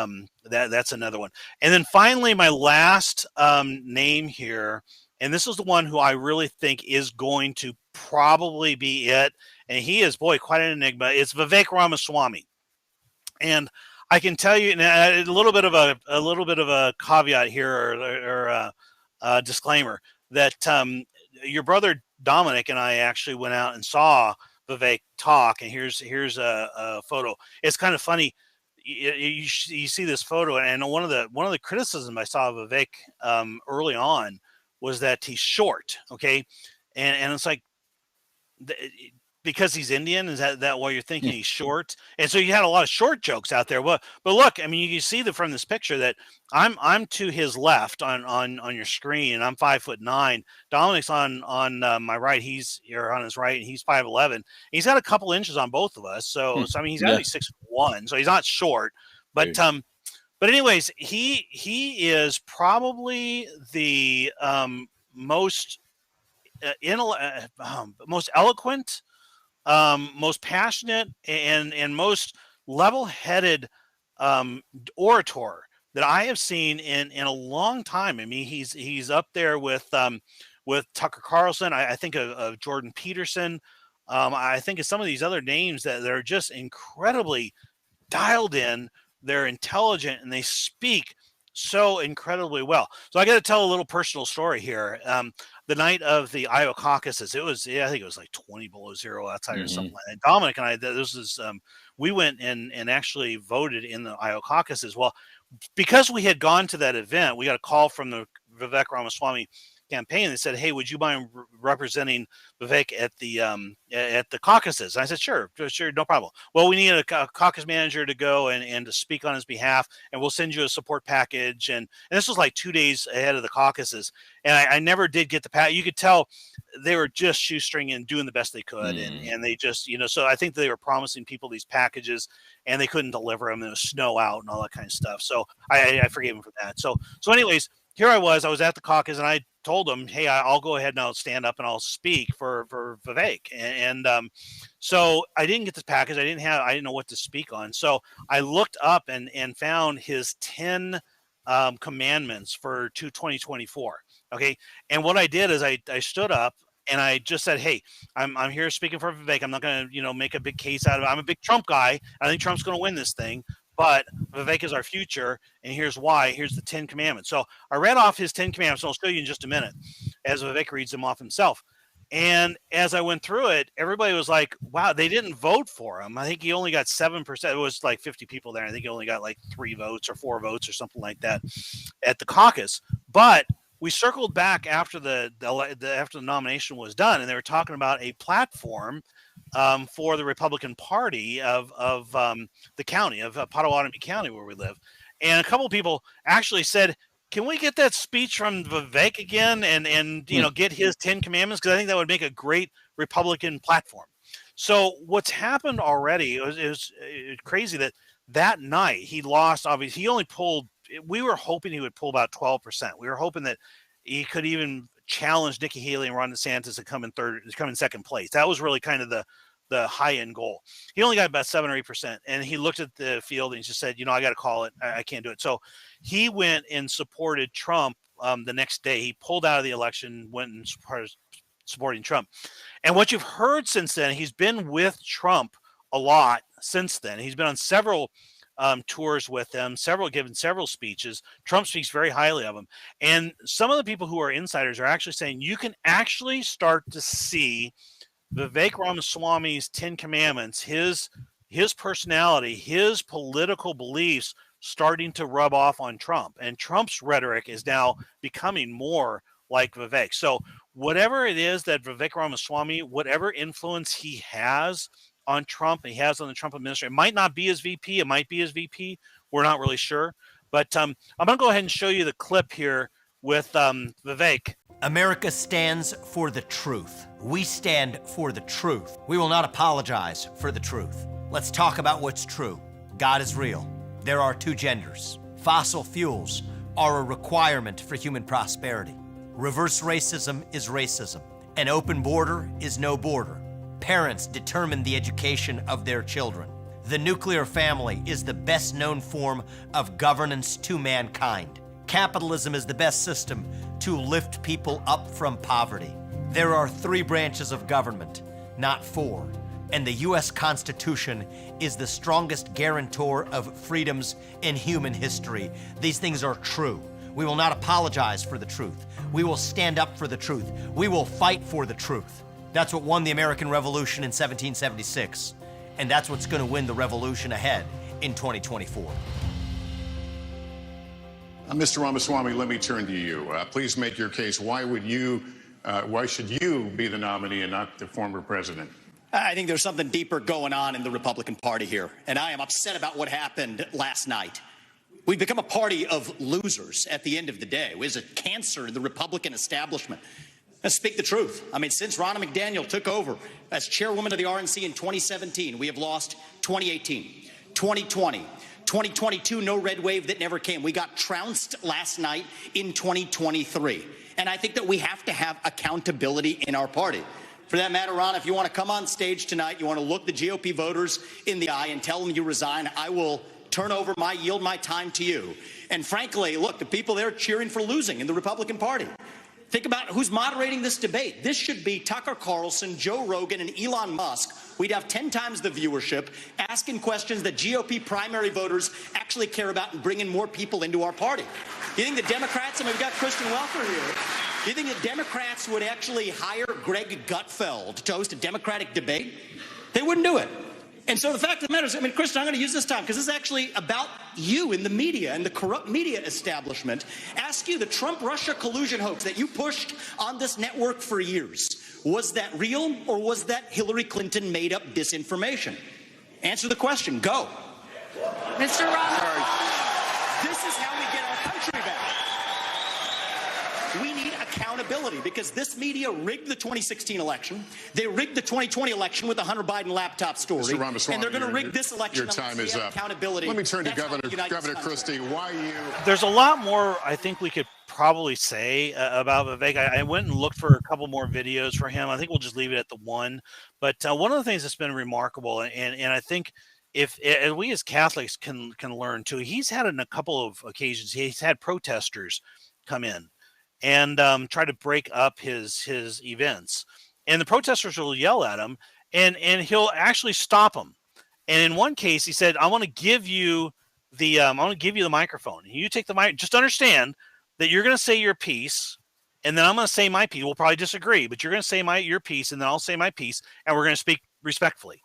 [SPEAKER 2] that's another one. And then finally, my last name here, and this is the one who I really think is going to probably be it. And he is, boy, quite an enigma. It's Vivek Ramaswamy. And I can tell you, and a little bit of a caveat here, or a disclaimer, that your brother Dominic and I actually went out and saw Vivek talk. And here's a photo. It's kind of funny. You see this photo, and one of the criticisms I saw of Vivek early on was that he's short. Okay, and it's like, because he's Indian, is that why you're thinking he's short? And so you had a lot of short jokes out there. But look, I mean, you see from this picture that I'm to his left on your screen, and I'm 5'9". Dominic's on my right. He's on his right, and he's 5'11". He's got a couple inches on both of us. So I mean, he's got to be 6'1", so he's not short. But anyways, he is probably the most most eloquent, most passionate, and most level-headed orator that I have seen in a long time. I mean, he's up there with Tucker Carlson. I think of Jordan Peterson. I think of some of these other names that are just incredibly dialed in. They're intelligent, and they speak so incredibly well. So I got to tell a little personal story here. The night of the Iowa caucuses, I think it was like 20 below zero outside or something like that. Dominic and I, we went and actually voted in the Iowa caucuses. Well, because we had gone to that event, we got a call from the Vivek Ramaswamy campaign that said, "Hey, would you mind representing Vivek at the caucuses?" And I said, "Sure, no problem." Well, we need a caucus manager to go and to speak on his behalf, and we'll send you a support package. And this was like 2 days ahead of the caucuses, and I never did get the package. You could tell they were just shoestringing and doing the best they could, and they just, so I think they were promising people these packages, and they couldn't deliver them. There was snow out and all that kind of stuff. So I forgave them for that. So anyways, here I was at the caucus, and I told them, "Hey, I'll go ahead and I'll stand up and I'll speak for Vivek." And so I didn't get this package. I didn't know what to speak on. So I looked up and found his 10 commandments for 2024. Okay. And what I did is I stood up and I just said, "Hey, I'm here speaking for Vivek. I'm not going to, make a big case out of it. I'm a big Trump guy. I think Trump's going to win this thing. But Vivek is our future, and here's why. Here's the 10 commandments." So I read off his 10 commandments. I'll show you in just a minute as Vivek reads them off himself. And as I went through it, everybody was like, wow, they didn't vote for him. I think he only got 7%. It was like 50 people there. I think he only got like 3 votes or 4 votes or something like that at the caucus. But we circled back after the nomination was done, and they were talking about a platform for the Republican Party of the county of Potawatomi County, where we live. And a couple of people actually said, "Can we get that speech from Vivek again and get his 10 commandments? Because I think that would make a great Republican platform." So what's happened already is crazy that night he lost. Obviously, he only pulled. We were hoping he would pull about 12%. We were hoping that he could even challenge Nikki Haley and Ron DeSantis to come in second place. That was really kind of the high end goal. He only got about 7 or 8%, and he looked at the field and he just said, "I got to call it. I can't do it." So he went and supported Trump the next day. He pulled out of the election, went and supporting Trump. And what you've heard since then, he's been with Trump a lot since then. He's been on several tours with them, given several speeches. Trump speaks very highly of him. And some of the people who are insiders are actually saying you can actually start to see Vivek Ramaswamy's 10 Commandments, his personality, his political beliefs starting to rub off on Trump. And Trump's rhetoric is now becoming more like Vivek. So whatever it is that Vivek Ramaswamy, whatever influence he has on Trump, he has on the Trump administration, it might not be his VP, it might be his VP. We're not really sure. But I'm going to go ahead and show you the clip here with Vivek.
[SPEAKER 9] America stands for the truth. We stand for the truth. We will not apologize for the truth. Let's talk about what's true. God is real. There are two genders. Fossil fuels are a requirement for human prosperity. Reverse racism is racism. An open border is no border. Parents determine the education of their children. The nuclear family is the best known form of governance to mankind. Capitalism is the best system to lift people up from poverty. There are 3 branches of government, not 4. And the U.S. Constitution is the strongest guarantor of freedoms in human history. These things are true. We will not apologize for the truth. We will stand up for the truth. We will fight for the truth. That's what won the American Revolution in 1776. And that's what's going to win the revolution ahead in 2024.
[SPEAKER 10] Mr. Ramaswamy, let me turn to you. Please make your case. Why should you be the nominee and not the former president?
[SPEAKER 11] I think there's something deeper going on in the Republican Party here, and I am upset about what happened last night. We've become a party of losers at the end of the day. It was a cancer to the Republican establishment. Let's speak the truth. I mean, since Ronna McDaniel took over as chairwoman of the RNC in 2017, we have lost 2018, 2020, 2022, no red wave that never came. We got trounced last night in 2023. And I think that we have to have accountability in our party. For that matter, Ron, if you want to come on stage tonight, you want to look the GOP voters in the eye and tell them you resign, I will yield my time to you. And frankly, look, the people there cheering for losing in the Republican Party. Think about who's moderating this debate. This should be Tucker Carlson, Joe Rogan, and Elon Musk. We'd have 10 times the viewership, asking questions that GOP primary voters actually care about and bringing more people into our party. Do you think the Democrats, and we've got Kristen Welker here, do you think the Democrats would actually hire Greg Gutfeld to host a Democratic debate? They wouldn't do it. And so the fact of the matter is, I mean, Kristen, I'm going to use this time because this is actually about you in the media and the corrupt media establishment. Ask you, the Trump-Russia collusion hoax that you pushed on this network for years, was that real or was that Hillary Clinton made up disinformation? Answer the question. Go.
[SPEAKER 12] Mr. Ramaswamy.
[SPEAKER 11] This is how we get our country back. We need accountability because this media rigged the 2016 election. They rigged the 2020 election with the Hunter Biden laptop story.
[SPEAKER 10] Mr. Ramaswamy,
[SPEAKER 11] and they're going to rig this election.
[SPEAKER 10] Your time is up.
[SPEAKER 11] Accountability.
[SPEAKER 10] Let me turn to Governor Christie. Why you?
[SPEAKER 2] There's a lot more I think we could probably say about Vivek. I went and looked for a couple more videos for him. I think we'll just leave it at the one. But one of the things that's been remarkable, and I think if we as Catholics can learn too, he's had in a couple of occasions, he's had protesters come in and try to break up his events. And the protesters will yell at him, and he'll actually stop them. And in one case, he said, I want to give you the microphone. You take the mic. Just understand that you're going to say your piece, and then I'm going to say my piece. We'll probably disagree, but you're going to say your piece, and then I'll say my piece, and we're going to speak respectfully.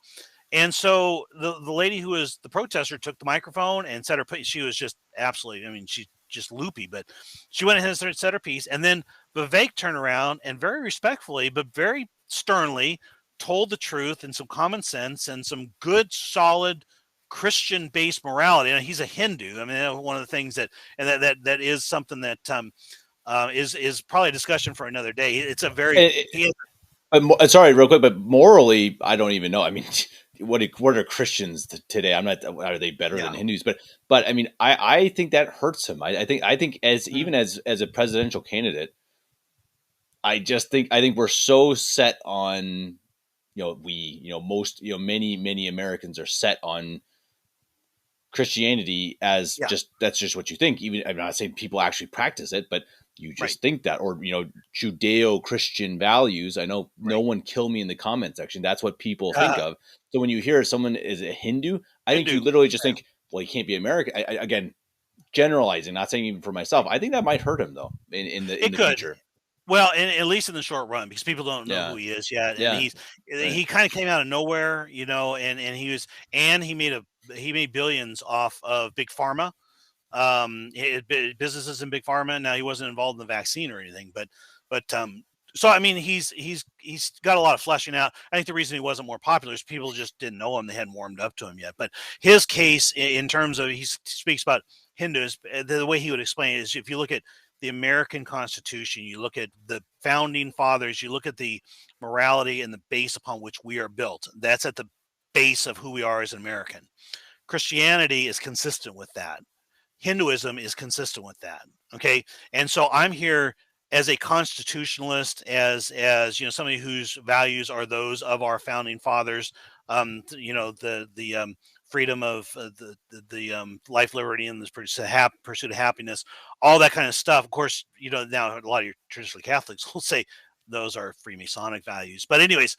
[SPEAKER 2] And so the lady who was the protester took the microphone and said her piece. She was just absolutely, I mean, she just loopy, but she went ahead and said her piece. And then Vivek turned around and very respectfully, but very sternly told the truth and some common sense and some good, solid Christian-based morality. And he's a Hindu. I mean, one of the things that is something that is probably a discussion for another day. It's a very
[SPEAKER 1] sorry, real quick, but morally, I don't even know. I mean, what are Christians today? I'm not. Are they better than Hindus? But I mean, I think that hurts him. I think even as a presidential candidate, I think we're so set on, many Americans are set on Christianity as that's just what you think. Even I'm not saying people actually practice it, but you just think that, or Judeo-Christian values. I know no one kill me in the comment section. That's what people think of. So when you hear someone is a Hindu, I think you literally just think, well, he can't be American. Again, generalizing, not saying even for myself. I think that might hurt him though in the future.
[SPEAKER 2] Well, and at least in the short run, because people don't know
[SPEAKER 1] Yeah.
[SPEAKER 2] who he is yet,
[SPEAKER 1] Yeah.
[SPEAKER 2] and he kind of came out of nowhere, and he made billions off of big pharma, businesses in big pharma. Now he wasn't involved in the vaccine or anything, but so I mean he's got a lot of fleshing out. I think the reason he wasn't more popular is people just didn't know him; they hadn't warmed up to him yet. But his case, in terms of he speaks about Hindus, the way he would explain it is if you look at the American Constitution, you look at the founding fathers, you look at the morality and the base upon which we are built. That's at the base of who we are as an American. Christianity is consistent with that. Hinduism is consistent with that. Okay. And so I'm here as a constitutionalist, as somebody whose values are those of our founding fathers, the freedom of the life, liberty, and the pursuit of happiness, all that kind of stuff. Of course, now a lot of your traditionally Catholics will say those are Freemasonic values. But anyways,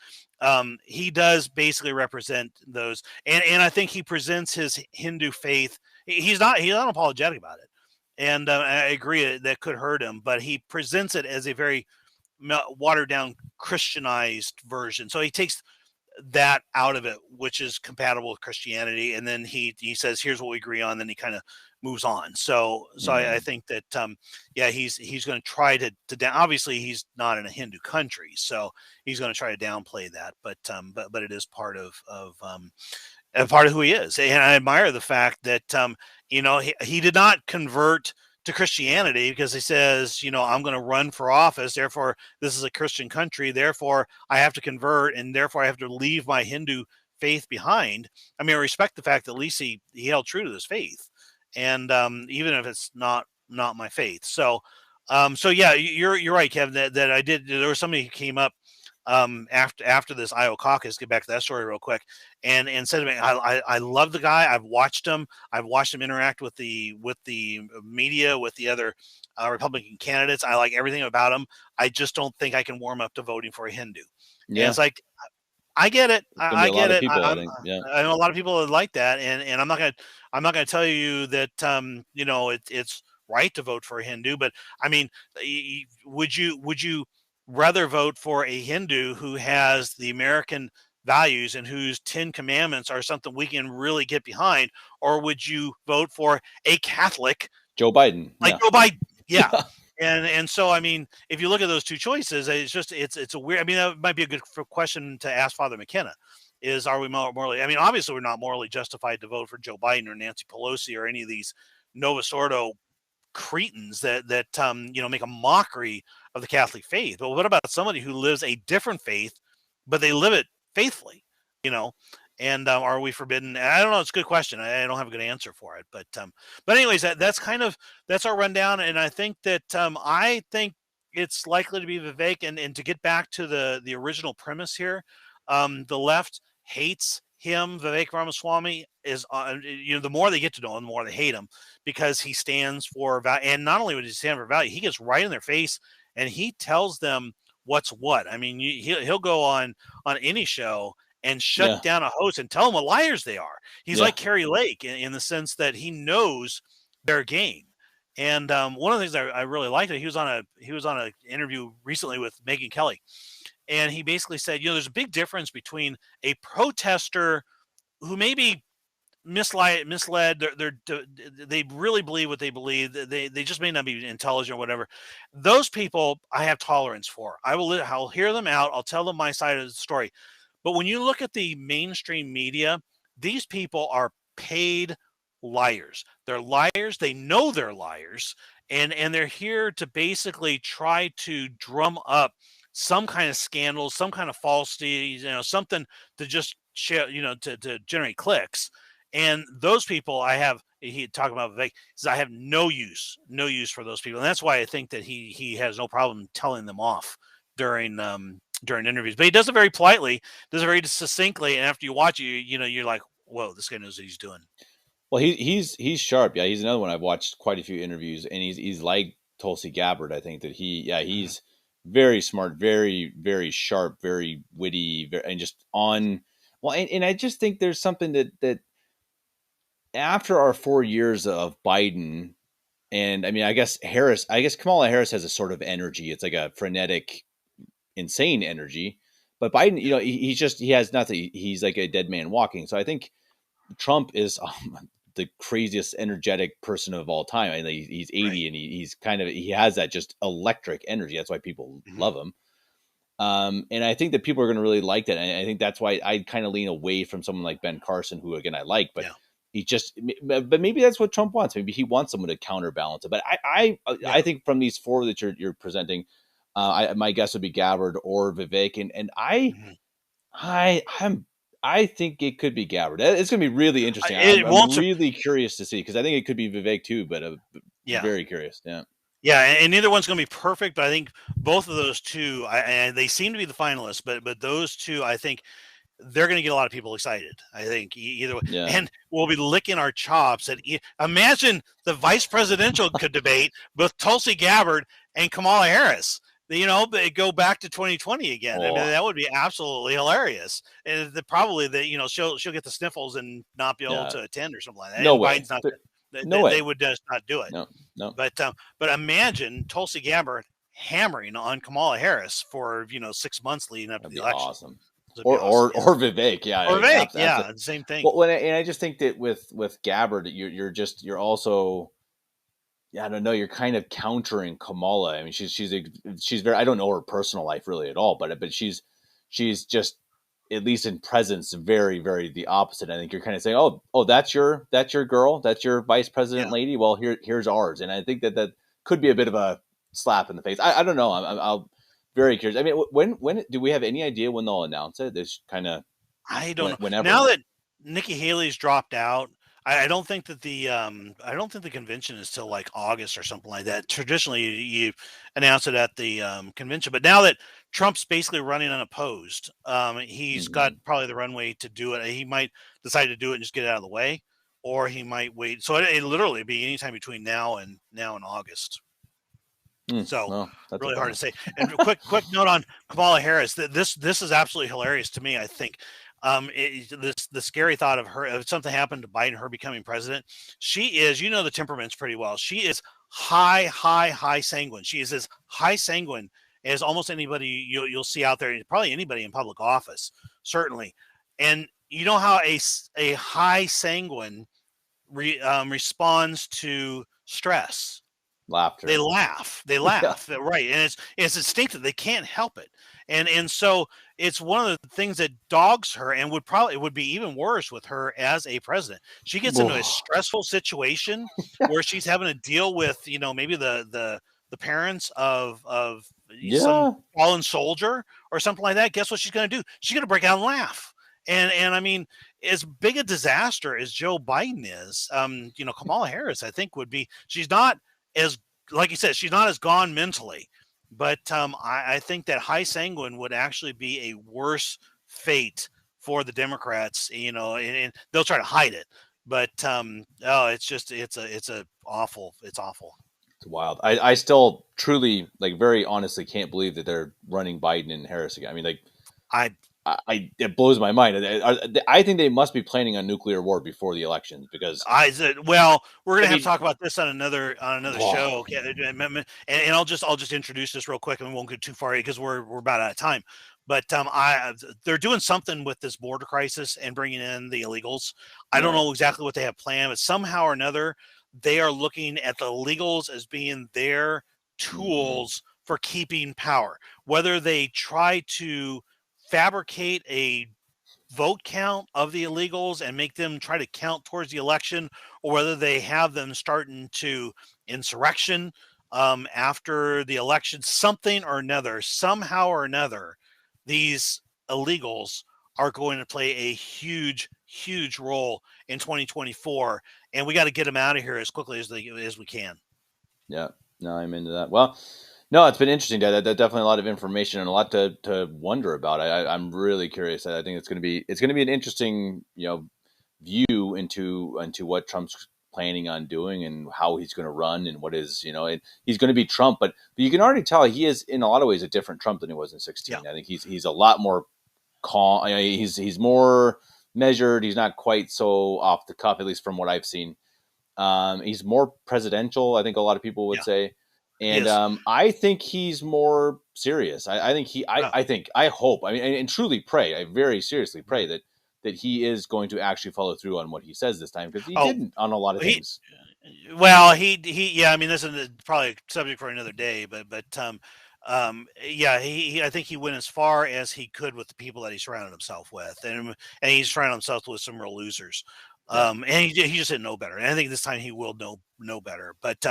[SPEAKER 2] he does basically represent those. And I think he presents his Hindu faith. He's not apologetic about it. And I agree that could hurt him, but he presents it as a very watered down Christianized version. So he takes that out of it, which is compatible with Christianity. And then he says, here's what we agree on. Then he kind of moves on. So I think that, he's going to try to obviously he's not in a Hindu country, so he's going to try to downplay that, but it is part of who he is. And I admire the fact that, he did not convert to Christianity because he says, I'm going to run for office. Therefore, this is a Christian country. Therefore, I have to convert, and therefore I have to leave my Hindu faith behind. I mean, I respect the fact that at least he held true to his faith, and even if it's not my faith. So yeah, you're right, Kevin. That I did. There was somebody who came up after this Iowa caucus. Get back to that story real quick, and said to me, I love the guy. I've watched him interact with the media, with the other Republican candidates. I like everything about him. I just don't think I can warm up to voting for a Hindu. Yeah, and it's like, I get it. I get it.
[SPEAKER 1] I think. Yeah.
[SPEAKER 2] I know a lot of people that like that, and I'm not gonna tell you that it's right to vote for a Hindu, but I mean, would you rather vote for a Hindu who has the American values and whose 10 commandments are something we can really get behind, or would you vote for a Catholic,
[SPEAKER 1] Joe Biden?
[SPEAKER 2] Joe Biden? Yeah. And so, I mean, if you look at those two choices, it's a weird, I mean, that might be a good question to ask Father McKenna is, are we morally, I mean, obviously we're not morally justified to vote for Joe Biden or Nancy Pelosi or any of these Novus Ordo cretins that make a mockery of the Catholic faith. But what about somebody who lives a different faith, but they live it faithfully, and are we forbidden? I don't know. It's a good question. I don't have a good answer for it, but anyways, that's our rundown. And I think that I think it's likely to be Vivek. And to get back to the original premise here, the left hates him. Vivek Ramaswamy is, the more they get to know him, the more they hate him, because he stands for value. And not only would he stand for value, he gets right in their face and he tells them what's what. I mean, he'll go on any show and shut down a host and tell them what liars they are. He's like Carrie Lake in the sense that he knows their game. And one of the things I really liked, he was on an interview recently with Megyn Kelly, and he basically said, there's a big difference between a protester who maybe misled, they really believe what they believe, they just may not be intelligent or whatever. Those people I have tolerance for. I'll hear them out. I'll tell them my side of the story. But when you look at the mainstream media, these people are paid liars. They're liars. They know they're liars. And they're here to basically try to drum up some kind of scandal, some kind of falsity, something to just share, to generate clicks. And those people he talked about Vivek, says I have no use for those people. And that's why I think that he has no problem telling them off during interviews. But he does it very politely, does it very succinctly. And after you watch it, you're like, whoa, this guy knows what he's doing.
[SPEAKER 1] Well, he's sharp. Yeah, he's another one. I've watched quite a few interviews, and he's like Tulsi Gabbard. I think that he's very smart, very, very sharp, very witty, and just on. Well, and I just think there's something that after our 4 years of Biden, and I mean, I guess Kamala Harris has a sort of energy. It's like a frenetic, insane energy. But Biden, he has nothing. He's like a dead man walking. So I think Trump is the craziest energetic person of all time. I mean, he's 80
[SPEAKER 2] Right.
[SPEAKER 1] and he has that just electric energy. That's why people love him. And I think that people are going to really like that. And I think that's why I kind of lean away from someone like Ben Carson, who again I like, but but maybe that's what Trump wants. Maybe he wants someone to counterbalance it. But I think from these four that you're presenting, my guess would be Gabbard or Vivek, and I think it could be Gabbard. It's going to be really interesting. I'm really curious to see, because I think it could be Vivek too, but very curious. Yeah.
[SPEAKER 2] Yeah, and neither one's going to be perfect, but I think both of those two, and they seem to be the finalists, but those two, I think they're going to get a lot of people excited. I think either way, and we'll be licking our chops. Imagine the vice presidential debate with Tulsi Gabbard and Kamala Harris. Go back to 2020 again. I mean, that would be absolutely hilarious. And probably she'll get the sniffles and not be able to attend or something like that.
[SPEAKER 1] No
[SPEAKER 2] and
[SPEAKER 1] way.
[SPEAKER 2] Biden's not.
[SPEAKER 1] They
[SPEAKER 2] would just not do it.
[SPEAKER 1] No.
[SPEAKER 2] But imagine Tulsi Gabbard hammering on Kamala Harris for 6 months leading up to the election.
[SPEAKER 1] Awesome. Or Vivek,
[SPEAKER 2] or Vivek, the same thing.
[SPEAKER 1] Well, and I just think that with Gabbard, you're also, I don't know, you're kind of countering Kamala. I mean, she's very, I don't know her personal life really at all, but she's just, at least in presence, very, very the opposite. I think you're kind of saying, oh, that's your girl, that's your vice president lady. Well, here's ours, and I think that could be a bit of a slap in the face. I don't know. I'll very curious. I mean, when do we have any idea when they'll announce it? This kind of,
[SPEAKER 2] I don't know.
[SPEAKER 1] Whenever.
[SPEAKER 2] Now that Nikki Haley's dropped out, I don't think that the convention is till like August or something like that. Traditionally, you announce it at the convention, but now that Trump's basically running unopposed, he's got probably the runway to do it. He might decide to do it and just get it out of the way, or he might wait. So it literally be anytime between now and August. So really hard to say. And quick note on Kamala Harris. This is absolutely hilarious to me. I think the scary thought of her, if something happened to Biden, her becoming president, she is, the temperaments pretty well. She is high sanguine. She is as high sanguine as almost anybody you'll see out there, probably anybody in public office, certainly. And you know how a high sanguine responds to stress.
[SPEAKER 1] Laughter.
[SPEAKER 2] They laugh, right? And it's instinctive. They can't help it. And so it's one of the things that dogs her, and would be even worse with her as a president. She gets into a stressful situation where she's having to deal with, maybe the parents of some fallen soldier or something like that. Guess what she's going to do? She's going to break out and laugh. And I mean, as big a disaster as Joe Biden is, Kamala Harris, I think she's not as, like you said, she's not as gone mentally, but I think that high sanguine would actually be a worse fate for the Democrats, and they'll try to hide it, but it's awful. It's
[SPEAKER 1] wild. I still truly, very honestly, can't believe that they're running Biden and Harris again. I mean, it blows my mind. I think they must be planning on nuclear war before the elections, because
[SPEAKER 2] we're going to have to talk about this on another show. And I'll just introduce this real quick, and we won't get too far because we're about out of time. But they're doing something with this border crisis and bringing in the illegals. I don't know exactly what they have planned, but somehow or another, they are looking at the illegals as being their tools for keeping power. Whether they try to fabricate a vote count of the illegals and make them try to count towards the election, or whether they have them starting to insurrection after the election, something or another, somehow or another, these illegals are going to play a huge role in 2024, and we got to get them out of here as quickly as we can.
[SPEAKER 1] Yeah, no, I'm into that. Well, no, it's been interesting. That's definitely a lot of information and a lot to wonder about. I'm really curious. I think it's going to be an interesting, view into what Trump's planning on doing and how he's going to run and what is, and he's going to be Trump, but you can already tell he is in a lot of ways a different Trump than he was in 2016. Yeah. I think he's a lot more calm. He's more measured. He's not quite so off the cuff, at least from what I've seen. He's more presidential, I think a lot of people would say. And I think he's more serious. I hope, and truly pray, I very seriously pray that he is going to actually follow through on what he says this time, because he didn't on a lot of things.
[SPEAKER 2] Well, yeah, I mean, this is probably a subject for another day, but I think he went as far as he could with the people that he surrounded himself with, and he's surrounded himself with some real losers. And he just didn't know better. And I think this time he will know better. But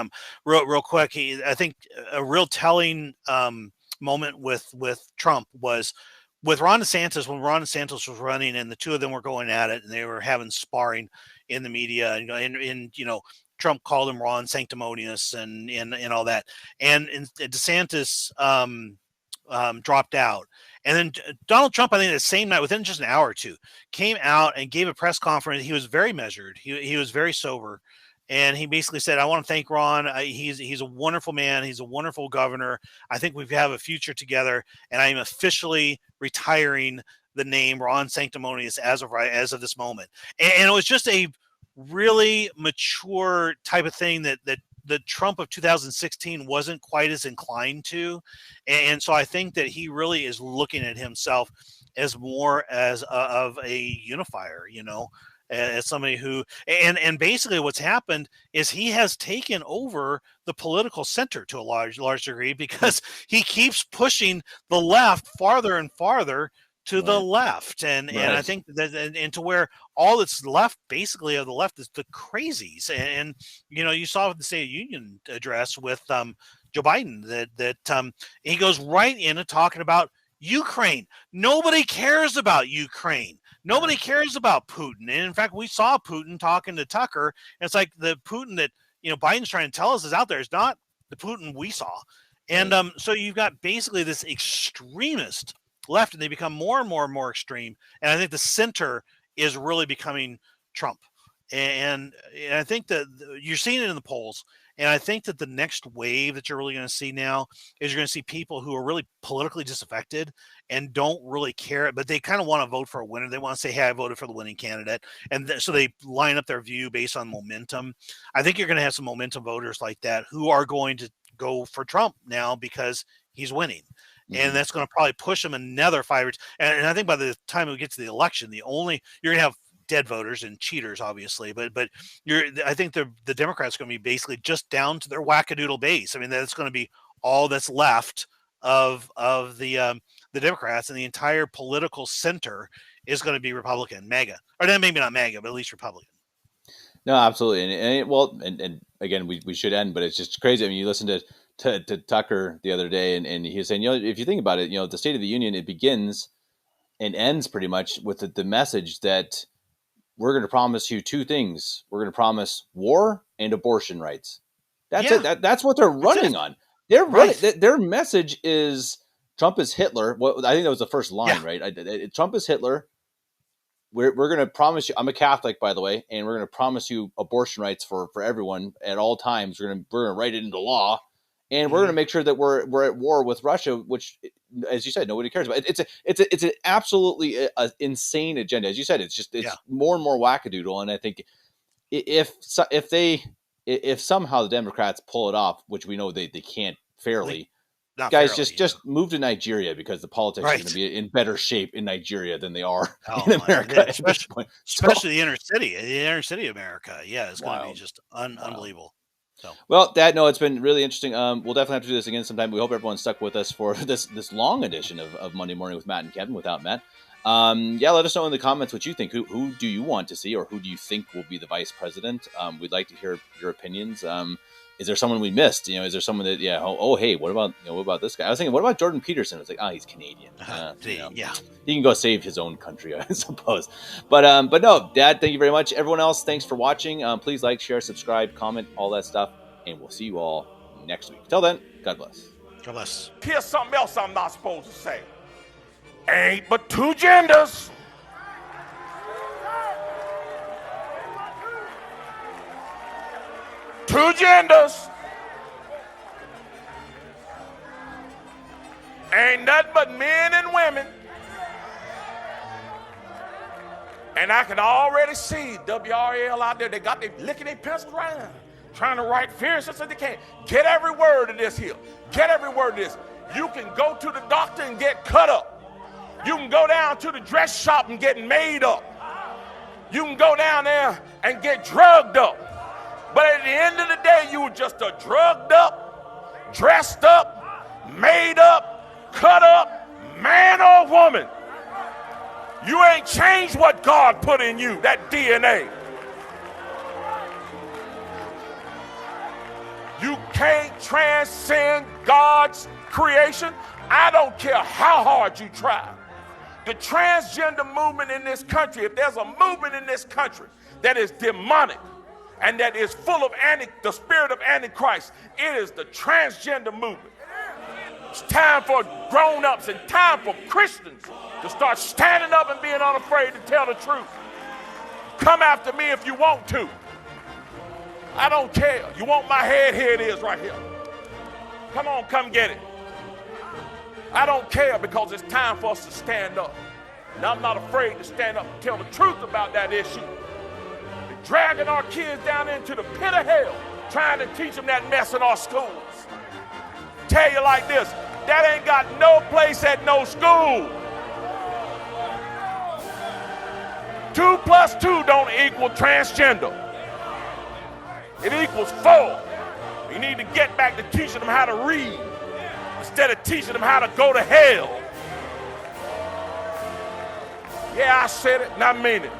[SPEAKER 2] real quick, I think a real telling moment with Trump was with Ron DeSantis, when Ron DeSantis was running, and the two of them were going at it, and they were having sparring in the media, and Trump called him Ron sanctimonious and all that, and DeSantis dropped out. And then Donald Trump, I think the same night, within just an hour or two, came out and gave a press conference. He was very measured. He was very sober. And he basically said, I want to thank Ron. He's a wonderful man. He's a wonderful governor. I think we have a future together. And I am officially retiring the name Ron Sanctimonious as of this moment. And it was just a really mature type of thing that the Trump of 2016 wasn't quite as inclined to. And so I think that he really is looking at himself as more as of a unifier, as somebody who, and basically what's happened is he has taken over the political center to a large degree, because he keeps pushing the left farther and farther to the left. And I think that, and to where all that's left basically of the left is the crazies. And you saw the State of the Union address with Joe Biden that he goes right into talking about Ukraine. Nobody cares about Ukraine. Nobody cares about Putin. And in fact, we saw Putin talking to Tucker. And it's like the Putin that Biden's trying to tell us is out there is not the Putin we saw. And so you've got basically this extremist left, and they become more and more and more extreme. And I think the center is really becoming Trump. And I think that you're seeing it in the polls. And I think that the next wave that you're really going to see now is you're going to see people who are really politically disaffected and don't really care, but they kind of want to vote for a winner. They want to say, hey, I voted for the winning candidate. And so they line up their view based on momentum. I think you're going to have some momentum voters like that who are going to go for Trump now because he's winning. And that's going to probably push him another 5 years. And I think by the time we get to the election, you're going to have dead voters and cheaters, obviously, but I think the Democrats are going to be basically just down to their wackadoodle base. I mean, that's going to be all that's left of the Democrats, and the entire political center is going to be Republican, MAGA, or then maybe not MAGA, but at least Republican.
[SPEAKER 1] No, absolutely, and again, we should end, but it's just crazy. I mean, you listen to Tucker the other day, and he was saying, if you think about it, the State of the Union, it begins and ends pretty much with the message that we're going to promise you two things. We're going to promise war and abortion rights. That's it. That's what they're running on. They're running. Their message is Trump is Hitler. Well, I think that was the first line, right? Trump is Hitler. We're going to promise you. I'm a Catholic, by the way, and we're going to promise you abortion rights for everyone at all times. We're going to write it into law, and we're going to make sure that we're at war with Russia, which, as you said, nobody cares about. It's an absolutely insane agenda. As you said, it's more and more wackadoodle. And I think if somehow the Democrats pull it off, which we know they can't fairly, just move to Nigeria, because the politics are going to be in better shape in Nigeria than they are in America at this point.
[SPEAKER 2] Especially the inner city America. Yeah, it's going to be just unbelievable. So.
[SPEAKER 1] Well, it's been really interesting. We'll definitely have to do this again sometime. We hope everyone stuck with us for this long edition of Monday Morning with Matt and Kevin without Matt. Let us know in the comments what you think. Who do you want to see, or who do you think will be the vice president? We'd like to hear your opinions. Is there someone we missed? Is there someone that, hey, what about this guy? I was thinking, what about Jordan Peterson? I was like, he's Canadian. He can go save his own country, I suppose. But no, Dad, thank you very much. Everyone else, thanks for watching. Please like, share, subscribe, comment, all that stuff. And we'll see you all next week. Till then, God bless.
[SPEAKER 2] God bless.
[SPEAKER 13] Here's something else I'm not supposed to say. Ain't but two genders. Two genders. Ain't nothing but men and women. And I can already see WRL out there. They got they licking their pencils right now, trying to write fierce as they can. Get every word of this here. Get every word of this. You can go to the doctor and get cut up. You can go down to the dress shop and get made up. You can go down there and get drugged up. But at the end of the day, you were just a drugged up, dressed up, made up, cut up, man or woman. You ain't changed what God put in you, that DNA. You can't transcend God's creation. I don't care how hard you try. The transgender movement in this country, if there's a movement in this country that is demonic and that is full of the spirit of Antichrist, it is the transgender movement. It's time for grown-ups and time for Christians to start standing up and being unafraid to tell the truth. Come after me if you want to. I don't care. You want my head? Here it is right here. Come on, come get it. I don't care because it's time for us to stand up. And I'm not afraid to stand up and tell the truth about that issue. They're dragging our kids down into the pit of hell, trying to teach them that mess in our schools. Tell you like this, that ain't got no place at no school. 2 plus 2 don't equal transgender. It equals 4. You need to get back to teaching them how to read instead of teaching them how to go to hell. Yeah, I said it and I mean it.